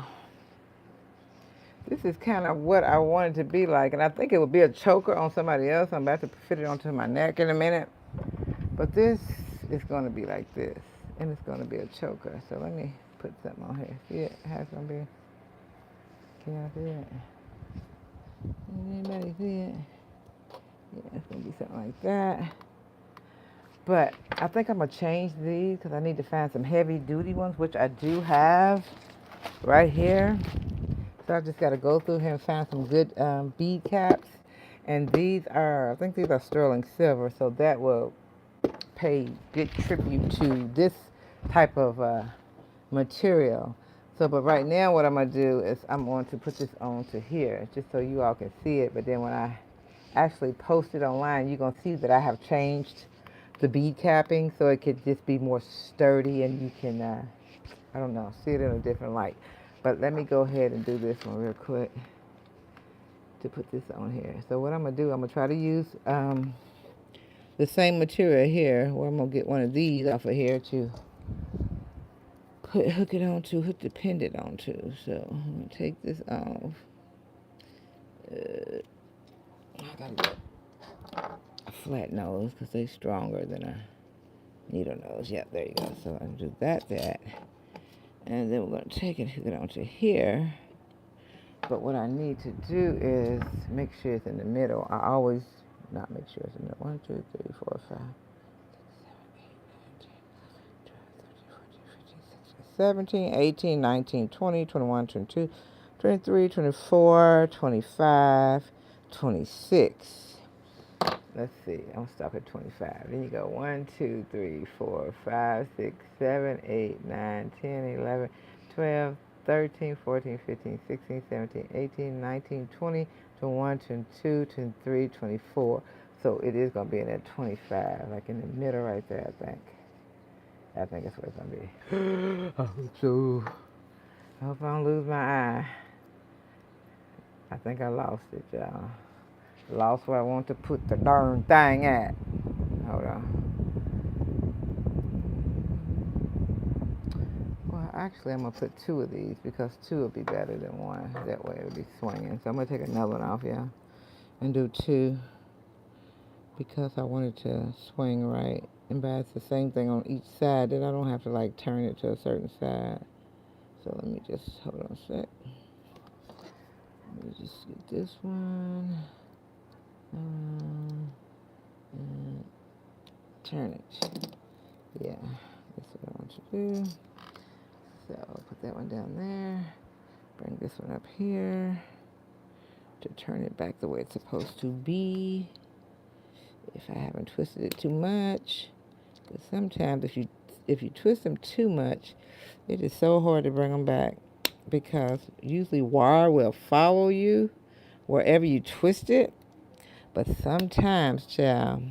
this is kind of what I want it to be like, and I think it would be a choker on somebody else. I'm about to fit it onto my neck in a minute. But this is going to be like this, and it's going to be a choker. So let me put something on here. See it? How it's going to be? Can y'all see it? Anybody see it? Yeah, it's going to be something like that. But I think I'm going to change these because I need to find some heavy duty ones, which I do have right here. So I just got to go through here and find some good bead caps. And these are, I think these are sterling silver, so that will pay good tribute to this type of material. So, but right now what I'm going to do is I'm going to put this onto here just so you all can see it. But then when I actually post it online, you're going to see that I have changed the bead capping so it could just be more sturdy and you can, I don't know, see it in a different light. But let me go ahead and do this one real quick to put this on here. So what I'm going to do, I'm going to try to use the same material here, where I'm going to get one of these off of here to hook the pendant onto. So I'm going to take this off. I got to get a flat nose because they're stronger than a needle nose. Yeah, there you go. So I'm going to do that. And then we're going to take it, hook it onto here. But what I need to do is make sure it's in the middle. I always not make sure it's in the middle. 1, 2, 3, 4, 5, 17, 18, 19, 20, 21, 22, 23, 24, 25, 26. Let's see, I'm gonna stop at 25. Then you go 1, 2, 3, 4, 5, 6, 7, 8, 9, 10, 11, 12, 13, 14, 15, 16, 17, 18, 19, 20, 21, 22, 23, 24. So it is gonna be in that 25, like in the middle right there, I think. I think that's where it's gonna be. I hope so. I hope I don't lose my eye. I think I lost it, y'all. Lost where I want to put the darn thing at. Hold on. Well, actually, I'm gonna put 2 of these because 2 will be better than 1. That way it'll be swinging. So I'm gonna take another one off, yeah, and do 2 because I want it to swing right. And but it's the same thing on each side. Then I don't have to like turn it to a certain side. So let me just hold on a sec. Let me just get this one. Um, turn it. Yeah, that's what I want to do. So put that one down there. Bring this one up here to turn it back the way it's supposed to be. If I haven't twisted it too much, because sometimes if you twist them too much, it is so hard to bring them back, because usually wire will follow you wherever you twist it. But sometimes, child,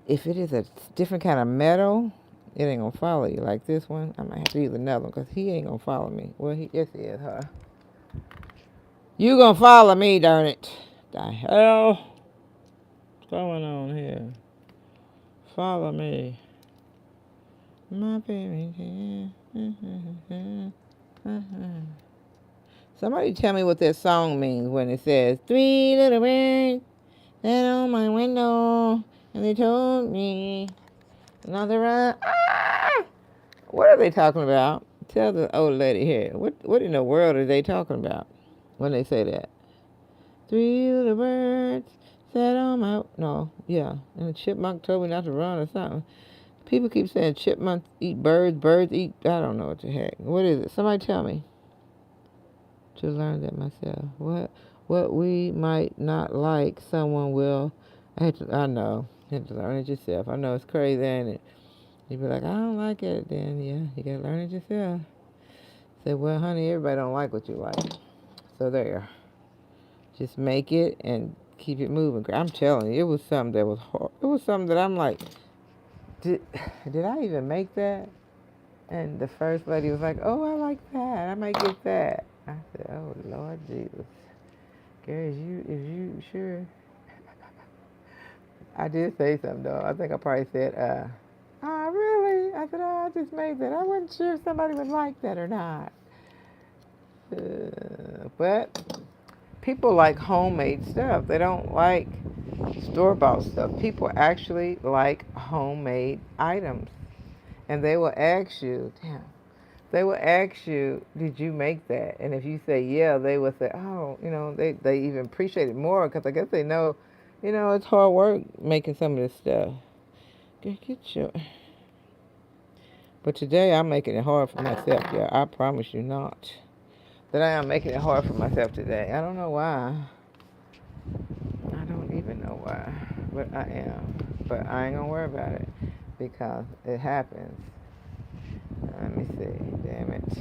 if it is a different kind of metal, it ain't gonna follow you. Like this one, I might have to use another one, because he ain't gonna follow me. Well, yes he is, huh? You gonna follow me, darn it. The hell? What's going on here? Follow me. My baby. Somebody tell me what that song means when it says, three little birds sat on my window and they told me another run. Ah! What are they talking about? Tell the old lady here. What in the world are they talking about when they say that? Three little birds sat on my... No, yeah. And the chipmunk told me not to run or something. People keep saying chipmunks eat birds, birds eat... I don't know what the heck. What is it? Somebody tell me. To learn that myself. What we might not like, someone will... I know. You have to learn it yourself. I know it's crazy, ain't it? You be like, I don't like it. Then, yeah, you got to learn it yourself. Say, well, honey, everybody don't like what you like. So there. Just make it and keep it moving. I'm telling you, it was something that was hard. It was something that I'm like, did I even make that? And the first lady was like, oh, I like that. I might get that. I said, oh, Lord Jesus. Gary, is you sure? I did say something, though. I think I probably said, oh, really? I said, oh, I just made that. I wasn't sure if somebody would like that or not. But people like homemade stuff. They don't like store-bought stuff. People actually like homemade items. And they will ask you, they will ask you, did you make that? And if you say, yeah, they will say, oh, they even appreciate it more, because I guess they know, it's hard work making some of this stuff. Get your... But today I'm making it hard for myself, yeah. I promise you not. That I am making it hard for myself today. I don't know why. I don't even know why. But I am. But I ain't gonna worry about it, because it happens. Let me see. Damn it.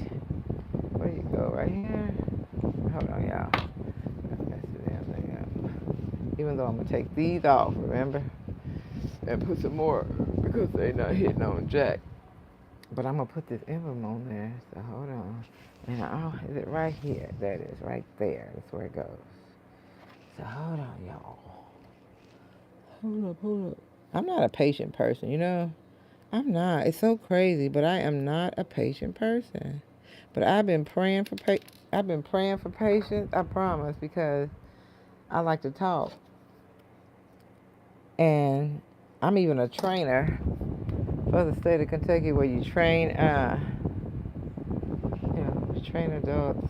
Where do you go? Right here? Hold on, y'all. Mess the damn thing up. Even though I'm gonna take these off, remember? And put some more, because they're not hitting on jack. But I'm gonna put this emblem on there. So hold on. And is it right here? There it is, right there. That's where it goes. So hold on, y'all. Hold up. I'm not a patient person, I'm not. It's so crazy, but I am not a patient person. But I've been praying for patience, I promise, because I like to talk. And I'm even a trainer for the state of Kentucky, where you train train adults.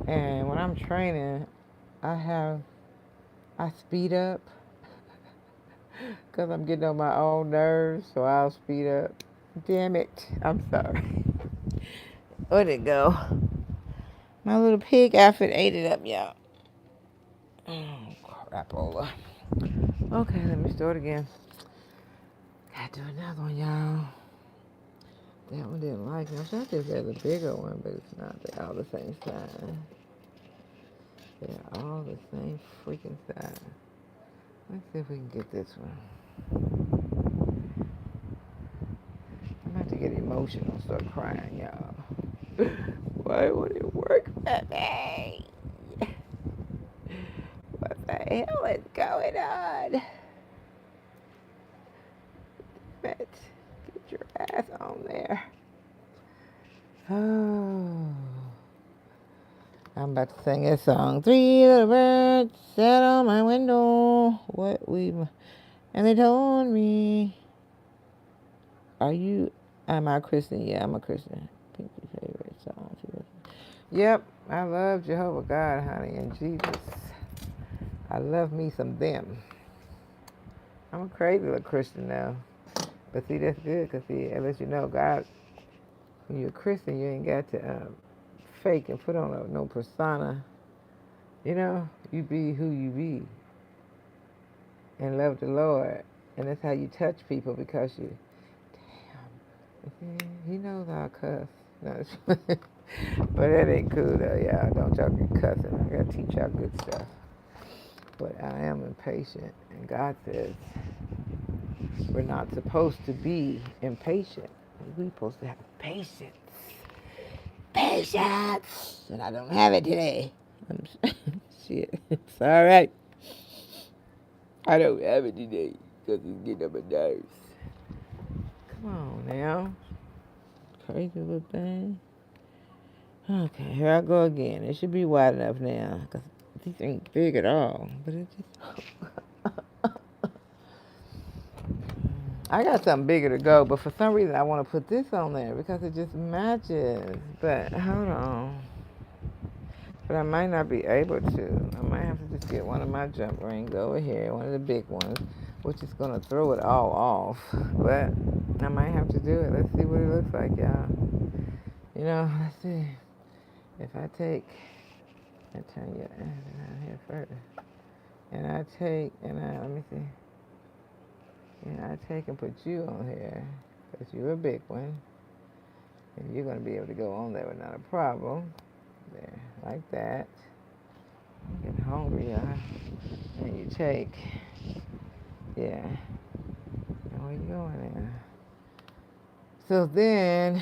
And when I'm training, I speed up, because I'm getting on my own nerves, so I'll speed up. Damn it. I'm sorry. Where'd it go? My little pig outfit ate it up, y'all. Oh, crapola. Okay, let me start again. Gotta do another one, y'all. That one didn't like it. I thought this had a bigger one, but it's not. They're all the same size. They're all the same freaking size. Let's see if we can get this one. I'm about to get emotional and start crying, y'all. Why won't it work for me? What the hell is going on? Get your ass on there. Oh. I'm about to sing this song. Three little birds sat on my window. And they told me, am I a Christian? Yeah, I'm a Christian. Pick your favorite song. Yep, I love Jehovah God, honey, and Jesus. I love me some them. I'm a crazy little Christian now. But see, that's good because, see, it lets you know God, when you're a Christian, you ain't got to fake and put on no persona. You know, you be who you be and love the Lord. And that's how you touch people because you, damn, he knows I'll cuss. No, but that ain't cool though, y'all. Don't y'all get cussing. I gotta teach y'all good stuff. But I am impatient. And God says we're not supposed to be impatient. We're supposed to have patience. Patience! And I don't have it today. Shit. It's all right. I don't have it today because it's getting on my nerves. Come on now. Crazy little thing. Okay, here I go again. It should be wide enough now because these ain't big at all. But it just. I got something bigger to go, but for some reason I want to put this on there because it just matches. But hold on. But I might not be able to. I might have to just get one of my jump rings over here, one of the big ones, which is going to throw it all off. But I might have to do it. Let's see what it looks like, y'all. You know, let's see. If I take and turn you around here first, and I take and let me see. And I take and put you on here because you're a big one, and you're going to be able to go on there without a problem. There, like that. Get hungry, y'all. And you take, yeah. And where you going now? So then,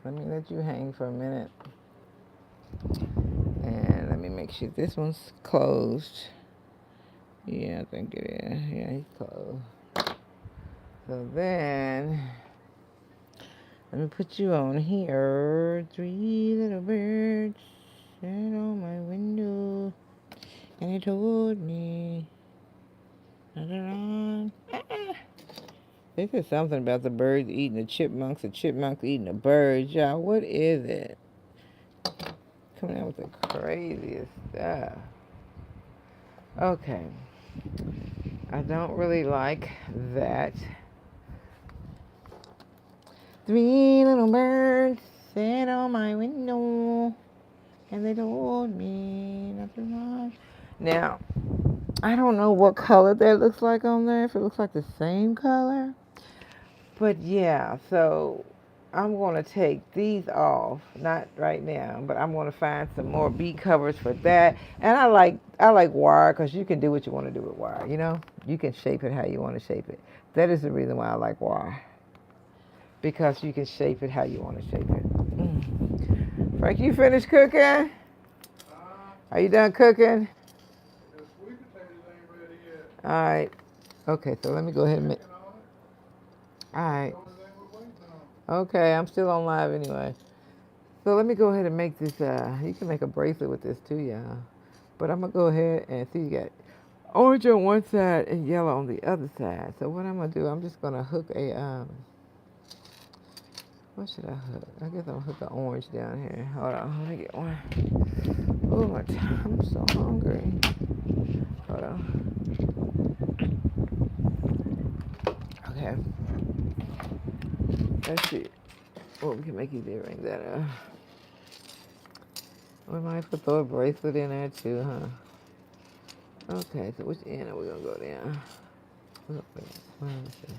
let me let you hang for a minute. And let me make sure this one's closed. Yeah, I think it is. Yeah, he's closed. So then, let me put you on here. 3 little birds sat on my window, and they told me nothing wrong. They said something about the birds eating the chipmunks eating the birds. Y'all, what is it? Coming out with the craziest stuff. Okay. I don't really like that. 3 little birds sat on my window, and they told me nothing wrong. Now, I don't know what color that looks like on there, if it looks like the same color. But yeah, so I'm going to take these off, not right now, but I'm going to find some more bead covers for that. And I like wire because you can do what you want to do with wire, you know? You can shape it how you want to shape it. That is the reason why I like wire. Because you can shape it how you want to shape it. Frank, you finished cooking? Are you done cooking? The sweet potatoes ain't ready yet. All right. Okay, so let me go ahead and make. All right. Okay, I'm still on live anyway. So let me go ahead and make this. You can make a bracelet with this too, y'all. But I'm gonna go ahead and see. You got orange on one side and yellow on the other side. So what I'm gonna do, I'm just gonna hook a What should I hook? I guess I'm gonna hook an orange down here. Hold on, let me get one. Oh my, I'm so hungry. Hold on. Okay. Let's see. Oh, we can make these earrings out of. We might have to throw a bracelet in there too, huh? Okay, so which end are we gonna go down? Let me see.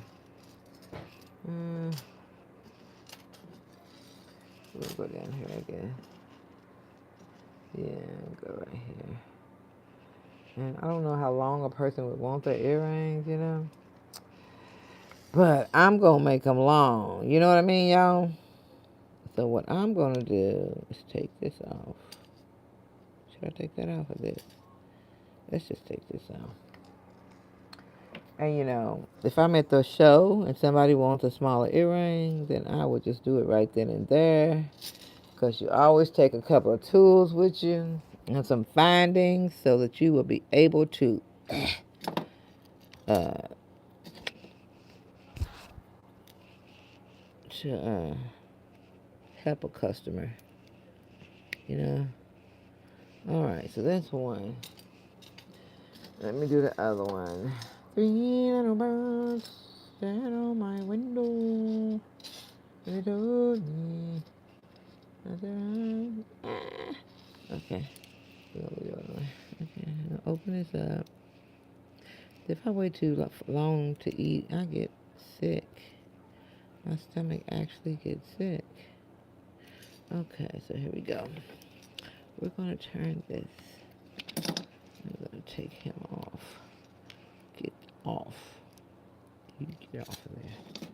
We'll go down here, I guess. Yeah, go right here. And I don't know how long a person would want their earrings, you know? But I'm gonna make them long. You know what I mean, y'all? So what I'm gonna do is take this off. Should I take that off of this? Let's just take this off. And you know, if I'm at the show and somebody wants a smaller earring, then I would just do it right then and there. Because you always take a couple of tools with you and some findings so that you will be able to uh, help a customer. You know? Alright, so that's one. Let me do the other one. Three little birds stand on my window. They told me. Okay. We're gonna do the other one. Okay. I'll open this up. If I wait too long to eat, I get sick. My stomach actually gets sick. Okay, so here we go. We're gonna turn this. I'm gonna take him off. Get off. You get off of there.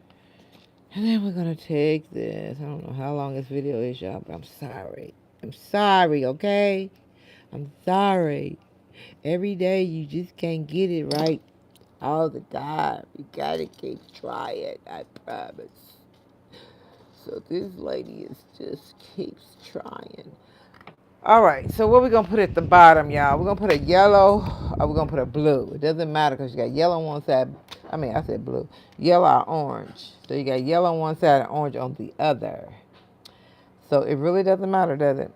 And then we're gonna take this. I don't know how long this video is, y'all, but I'm sorry. I'm sorry, okay? I'm sorry. Every day you just can't get it right all the time. You gotta keep trying, I promise. So this lady is just keeps trying. All right, so what we gonna put at the bottom, y'all? We're gonna put a yellow or we're gonna put a blue. It doesn't matter because you got yellow on one side. I said blue. Yellow or orange. So you got yellow on one side and orange on the other. So it really doesn't matter, does it?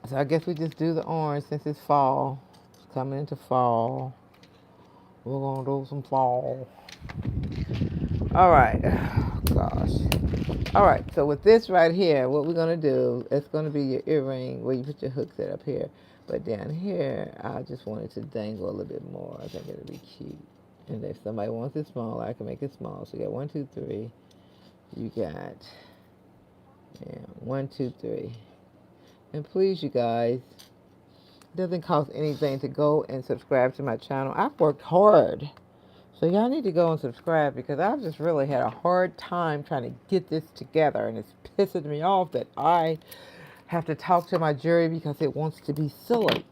So I guess we just do the orange since it's fall. It's coming into fall. We're gonna do some fall. All right. Oh, gosh. All right. So with this right here, what we're gonna do, it's gonna be your earring where you put your hooks at up here. But down here, I just want it to dangle a little bit more. I think it'll be cute. And if somebody wants it smaller, I can make it small. So you got 1, 2, 3. You got 1, 2, 3. And please, you guys, it doesn't cost anything to go and subscribe to my channel. I've worked hard. So y'all need to go and subscribe because I've just really had a hard time trying to get this together. And it's pissing me off that I have to talk to my jury because it wants to be silly.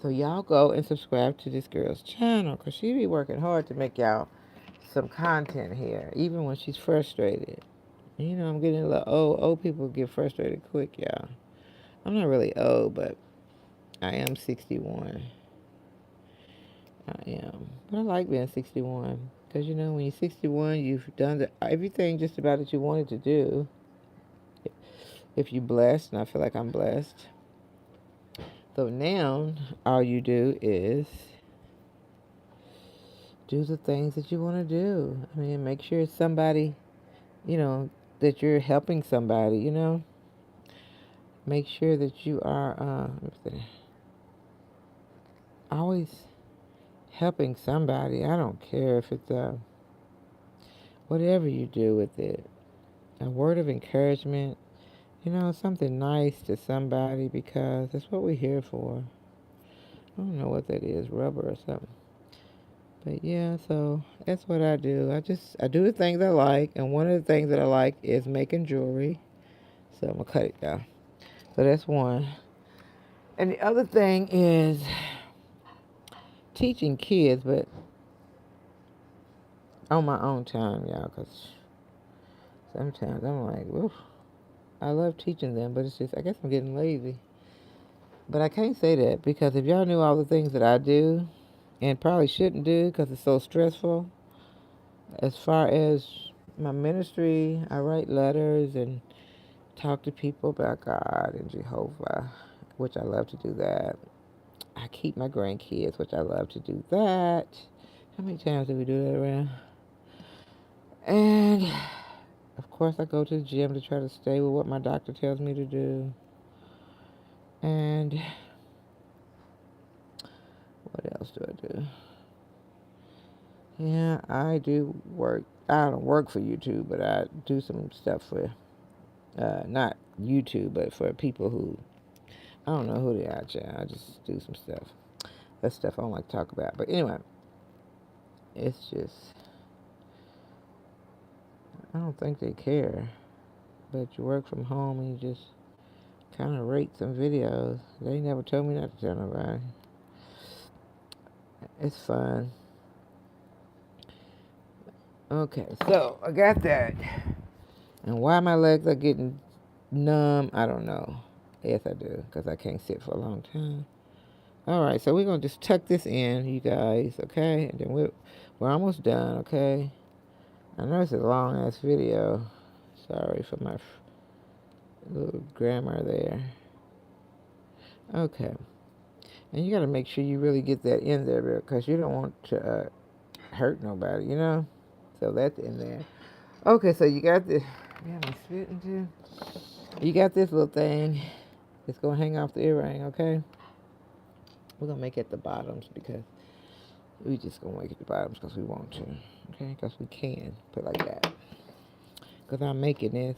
So y'all go and subscribe to this girl's channel because she be working hard to make y'all some content here, even when she's frustrated. You know, I'm getting a little old. Old people get frustrated quick, y'all. I'm not really old, but I am 61. I am. But I like being 61. Because, you know, when you're 61, you've done everything just about that you wanted to do. If you're blessed, and I feel like I'm blessed. So now, all you do is do the things that you want to do. I mean, make sure it's somebody, you know, that you're helping somebody, you know. Make sure that you are always helping somebody. I don't care if it's whatever you do with it. A word of encouragement, you know, something nice to somebody because that's what we're here for. I don't know what that is, rubber or something. But yeah, so that's what I do. I do the things I like, and one of the things that I like is making jewelry. So I'm gonna cut it down. So that's one. And the other thing is teaching kids, but on my own time, y'all, because sometimes I'm like, oof. I love teaching them, but it's just, I guess I'm getting lazy. But I can't say that because if y'all knew all the things that I do and probably shouldn't do because it's so stressful, as far as my ministry, I write letters and talk to people about God and Jehovah, which I love to do that. I keep my grandkids, which I love to do that. How many times do we do that around? And of course, I go to the gym to try to stay with what my doctor tells me to do. And what else do I do? Yeah, I do work. I don't work for YouTube, but I do some stuff for, not YouTube, but for people who, I don't know who they are, child. I just do some stuff. That's stuff I don't like to talk about. But anyway, it's just, I don't think they care. But you work from home and you just kind of rate some videos. They never told me not to tell nobody. It's fun. Okay, so I got that. And why my legs are getting numb, I don't know. Yes, I do, because I can't sit for a long time. All right, so we're going to just tuck this in, you guys, okay? And then we're almost done, okay? I know it's a long-ass video. Sorry for my little grammar there. Okay. And you got to make sure you really get that in there because you don't want to hurt nobody, you know? So that's in there. Okay, so you got this. Yeah, I'm spitting too. You got this little thing. It's going to hang off the earring, okay? We're going to make it the bottoms because we just going to make it the bottoms because we want to, okay? Because we can. Put it like that. Because I'm making this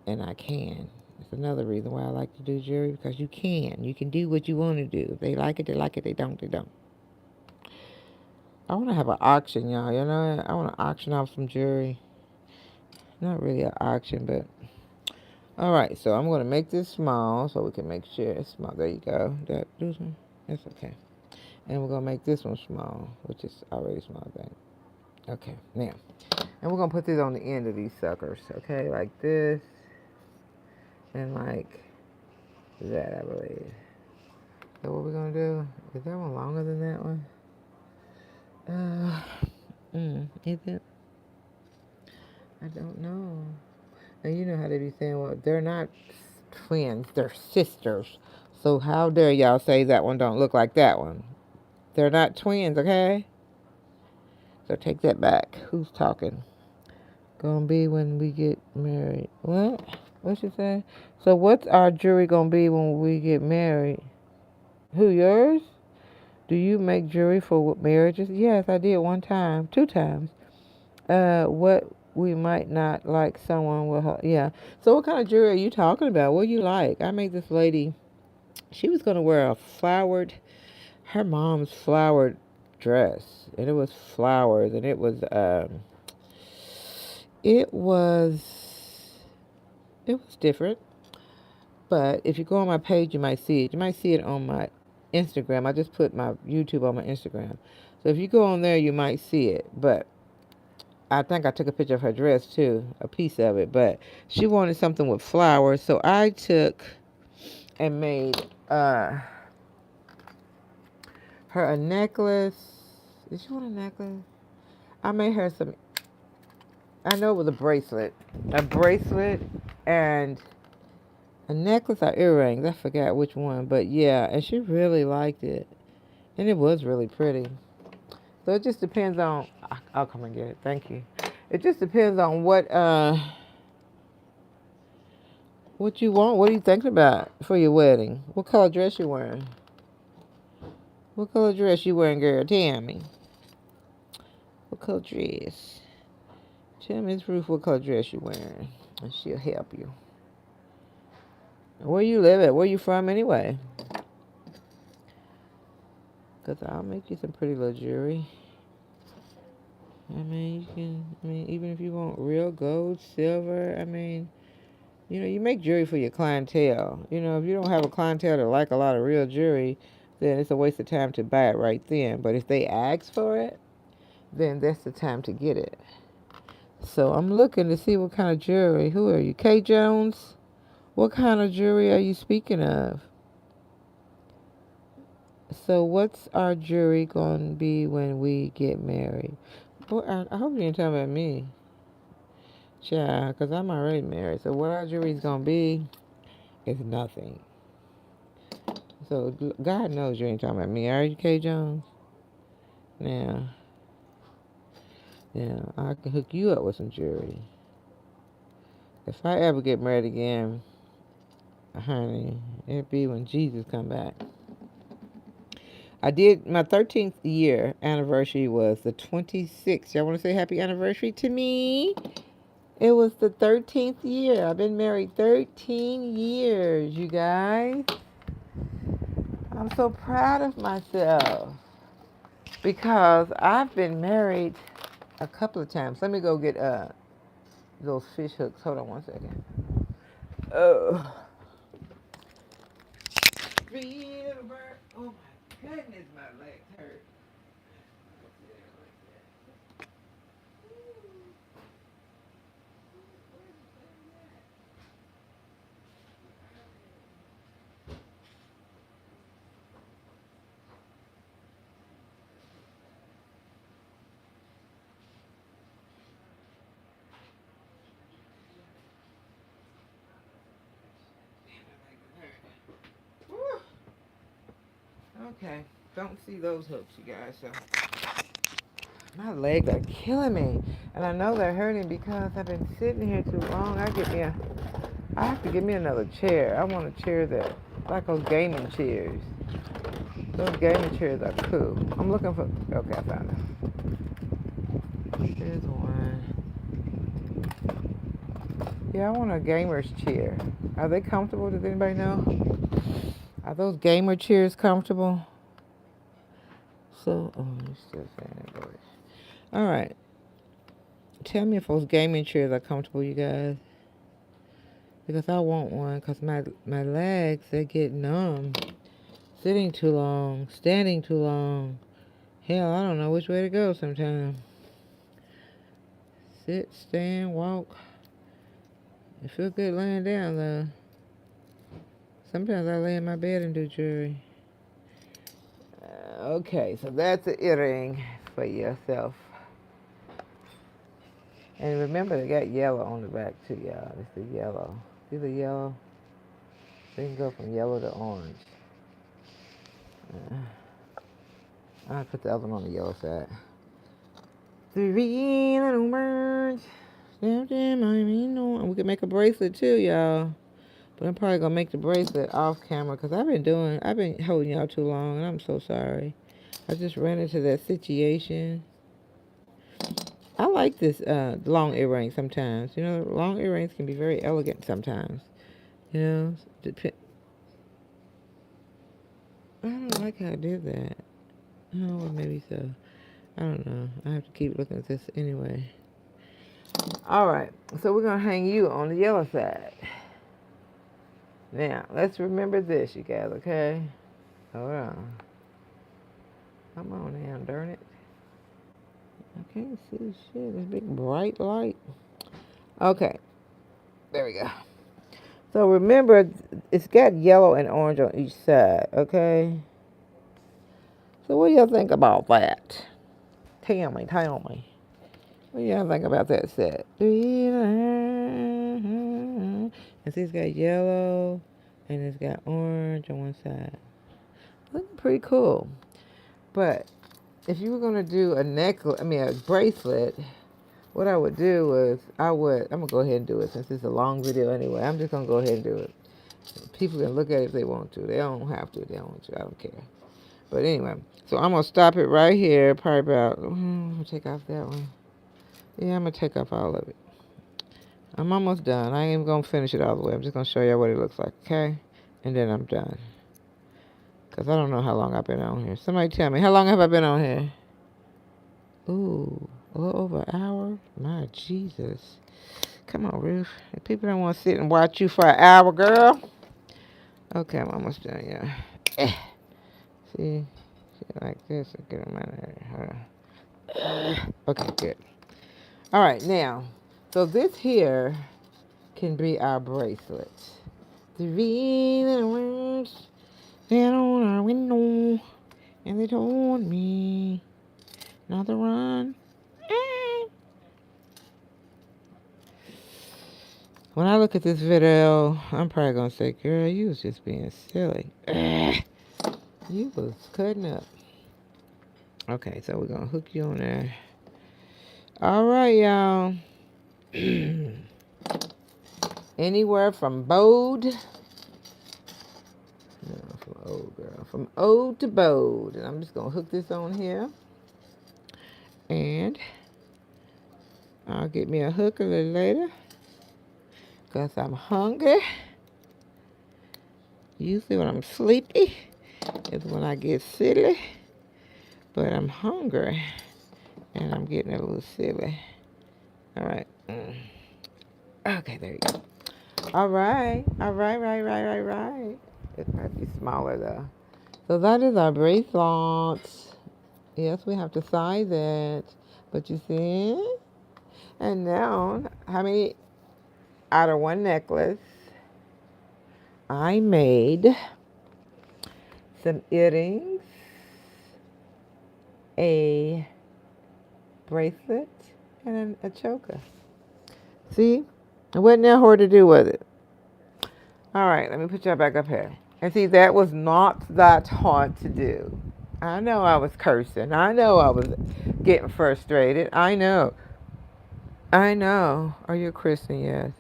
and I can. It's another reason why I like to do jewelry because you can. You can do what you want to do. If they like it, they like it. They don't, they don't. I want to have an auction, y'all. You know, I want to auction off some jewelry. Not really an auction, but all right. So I'm going to make this small so we can make sure it's small. There you go. That's okay. And we're going to make this one small, which is already small. Thing. Okay. Now, and we're going to put this on the end of these suckers. Okay, like this and like that, I believe. So what we're going to do? Is that one longer than that one? Is it? I don't know. And you know how they be saying, well, they're not twins, they're sisters. So how dare y'all say that one don't look like that one? They're not twins, okay? So take that back. Who's talking? Gonna be when we get married. What? What she say? So what's our jewelry gonna be when we get married? Who, yours? Do you make jewelry for marriages? Yes, I did one time, 2 times. What we might not like someone will, yeah. So what kind of jewelry are you talking about? What do you like? I made this lady, she was going to wear her mom's flowered dress. And it was flowers and it was, it was different. But if you go on my page, you might see it. You might see it on my Instagram. I just put my YouTube on my Instagram. So if you go on there, you might see it. But I think I took a picture of her dress too, a piece of it, but she wanted something with flowers, so I took and made her a necklace. Did she want a necklace? I made her some. I know it was a bracelet, and a necklace or earrings. I forgot which one, but yeah, and she really liked it, and it was really pretty. So it just depends on. I'll come and get it. Thank you. It just depends on what you want? What are you thinking about for your wedding? What color dress you wearing? What color dress you wearing, girl? Tell me. What color dress? Tell Miss Ruth what color dress you wearing, and she'll help you. Where you live at? Where you from anyway? Cause I'll make you some pretty little jewelry. I mean, you can. I mean, even if you want real gold, silver. I mean, you make jewelry for your clientele. If you don't have a clientele that like a lot of real jewelry, then it's a waste of time to buy it right then. But if they ask for it, then that's the time to get it. So I'm looking to see what kind of jewelry. Who are you? Kay Jones? What kind of jewelry are you speaking of? So what's our jewelry going to be when we get married? Boy, I hope you ain't talking about me. Child, because I'm already married. So what our jewelry's going to be is nothing. So God knows you ain't talking about me. Are you, Kay Jones? Now, I can hook you up with some jewelry. If I ever get married again, honey, it'd be when Jesus come back. I did my 13th year anniversary was the 26th. Y'all want to say happy anniversary to me? It was the 13th year. I've been married 13 years, you guys. I'm so proud of myself because I've been married a couple of times. Let me go get those fish hooks. Hold on one second. Oh. Oh my goodness, my legs hurt. Okay. Don't see those hooks, you guys. So my legs are killing me, and I know they're hurting because I've been sitting here too long. I have to get me another chair. I want a chair that, like those gaming chairs. Those gaming chairs are cool. I'm looking for. Okay, I found it. There's one. Yeah, I want a gamer's chair. Are they comfortable? Does anybody know? Are those gamer chairs comfortable? So, oh, you're still saying it, boys. All right. Tell me if those gaming chairs are comfortable, you guys. Because I want one. Because my legs, they get numb. Sitting too long. Standing too long. Hell, I don't know which way to go sometimes. Sit, stand, walk. It feels good laying down, though. Sometimes I lay in my bed and do jewelry. Okay, so that's an earring for yourself. And remember, they got yellow on the back, too, y'all. It's the yellow. See the yellow? They can go from yellow to orange. I'll put the other one on the yellow side. Three little birds. And we can make a bracelet, too, y'all. But I'm probably going to make the bracelet off camera because I've been holding y'all too long, and I'm so sorry. I just ran into that situation. I like this long earring sometimes. You know, long earrings can be very elegant sometimes. You know, I don't like how I did that. Oh, well, maybe so. I don't know. I have to keep looking at this anyway. All right, so we're going to hang you on the yellow side. Now, let's remember this, you guys, okay? Hold on. Come on now, darn it. I can't see shit. This big bright light. Okay. There we go. So remember, it's got yellow and orange on each side, okay? So what do y'all think about that? Tell me. What do y'all think about that set? And see, it's got yellow and it's got orange on one side. Looking pretty cool. But if you were gonna do a bracelet, what I would do is I'm gonna go ahead and do it since it's a long video anyway. I'm just gonna go ahead and do it. People can look at it if they want to. They don't have to if they don't want to. I don't care. But anyway, so I'm gonna stop it right here. Probably about. I'm gonna take off that one. Yeah, I'm gonna take off all of it. I'm almost done. I ain't even gonna finish it all the way. I'm just gonna show you what it looks like, okay? And then I'm done. Cause I don't know how long I've been on here. Somebody tell me, how long have I been on here? Ooh, a little over an hour? My Jesus. Come on, Ruth. If people don't want to sit and watch you for an hour, girl. Okay, I'm almost done, yeah. See? Shit like this. Get them out of there. Okay, good. All right, now, so this here can be our bracelet. Three little words down on our window, and they told me not to run. When I look at this video, I'm probably going to say, girl, you was just being silly. You was cutting up. Okay, so we're going to hook you on there. All right, y'all. Anywhere from bowed. No, from old, girl. From old to bowed. And I'm just going to hook this on here. And I'll get me a hook a little later. Because I'm hungry. Usually when I'm sleepy is when I get silly. But I'm hungry. And I'm getting a little silly. All right. Okay, there you go. All right. Right. It might be smaller though. So that is our bracelet. Yes, we have to size it. But you see? And now, how many out of one necklace? I made some earrings, a bracelet, and a choker. See? It wasn't that hard to do, was it? All right, let me put y'all back up here. And see, that was not that hard to do. I know I was cursing. I know I was getting frustrated. I know. I know. Are you a Christian? Yes.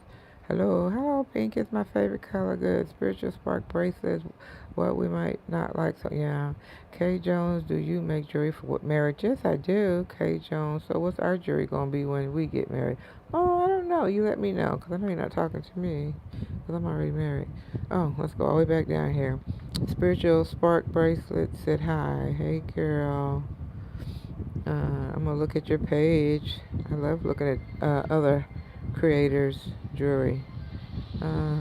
Hello. Hello, pink is my favorite color. Good. Spiritual spark bracelets. What we might not like. So, yeah. Kay Jones, do you make jewelry for what marriage? Yes, I do. Kay Jones. So, what's our jewelry going to be when we get married? Oh, I don't know. You let me know because I know you're not talking to me because I'm already married. Oh, let's go all the way back down here. Spiritual spark bracelet said hi. Hey, girl. I'm gonna look at your page. I love looking at other creators' jewelry.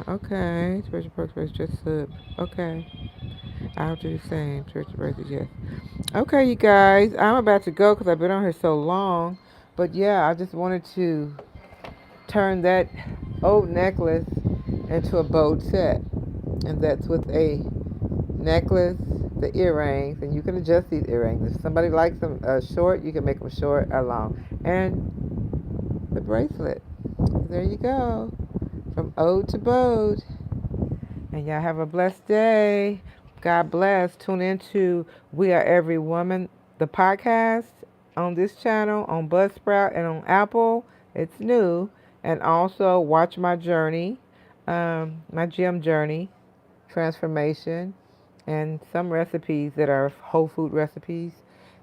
Okay, Spiritual Perks Brace just slipped. Okay, I'll do the same. Spiritual Braces, yes. Okay, you guys, I'm about to go because I've been on here so long. But yeah, I just wanted to turn that old necklace into a bold set, and that's with a necklace, the earrings, and you can adjust these earrings. If somebody likes them short, you can make them short or long. And the bracelet. There you go. From ode to bode. And y'all have a blessed day. God bless. Tune into We Are Every Woman, the podcast on this channel, on Buzzsprout, and on Apple. It's new. And also watch my journey, my gym journey, transformation, and some recipes that are whole food recipes.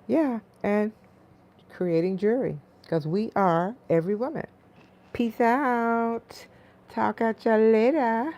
Yeah, and creating jewelry because we are every woman. Peace out. Talk at you later.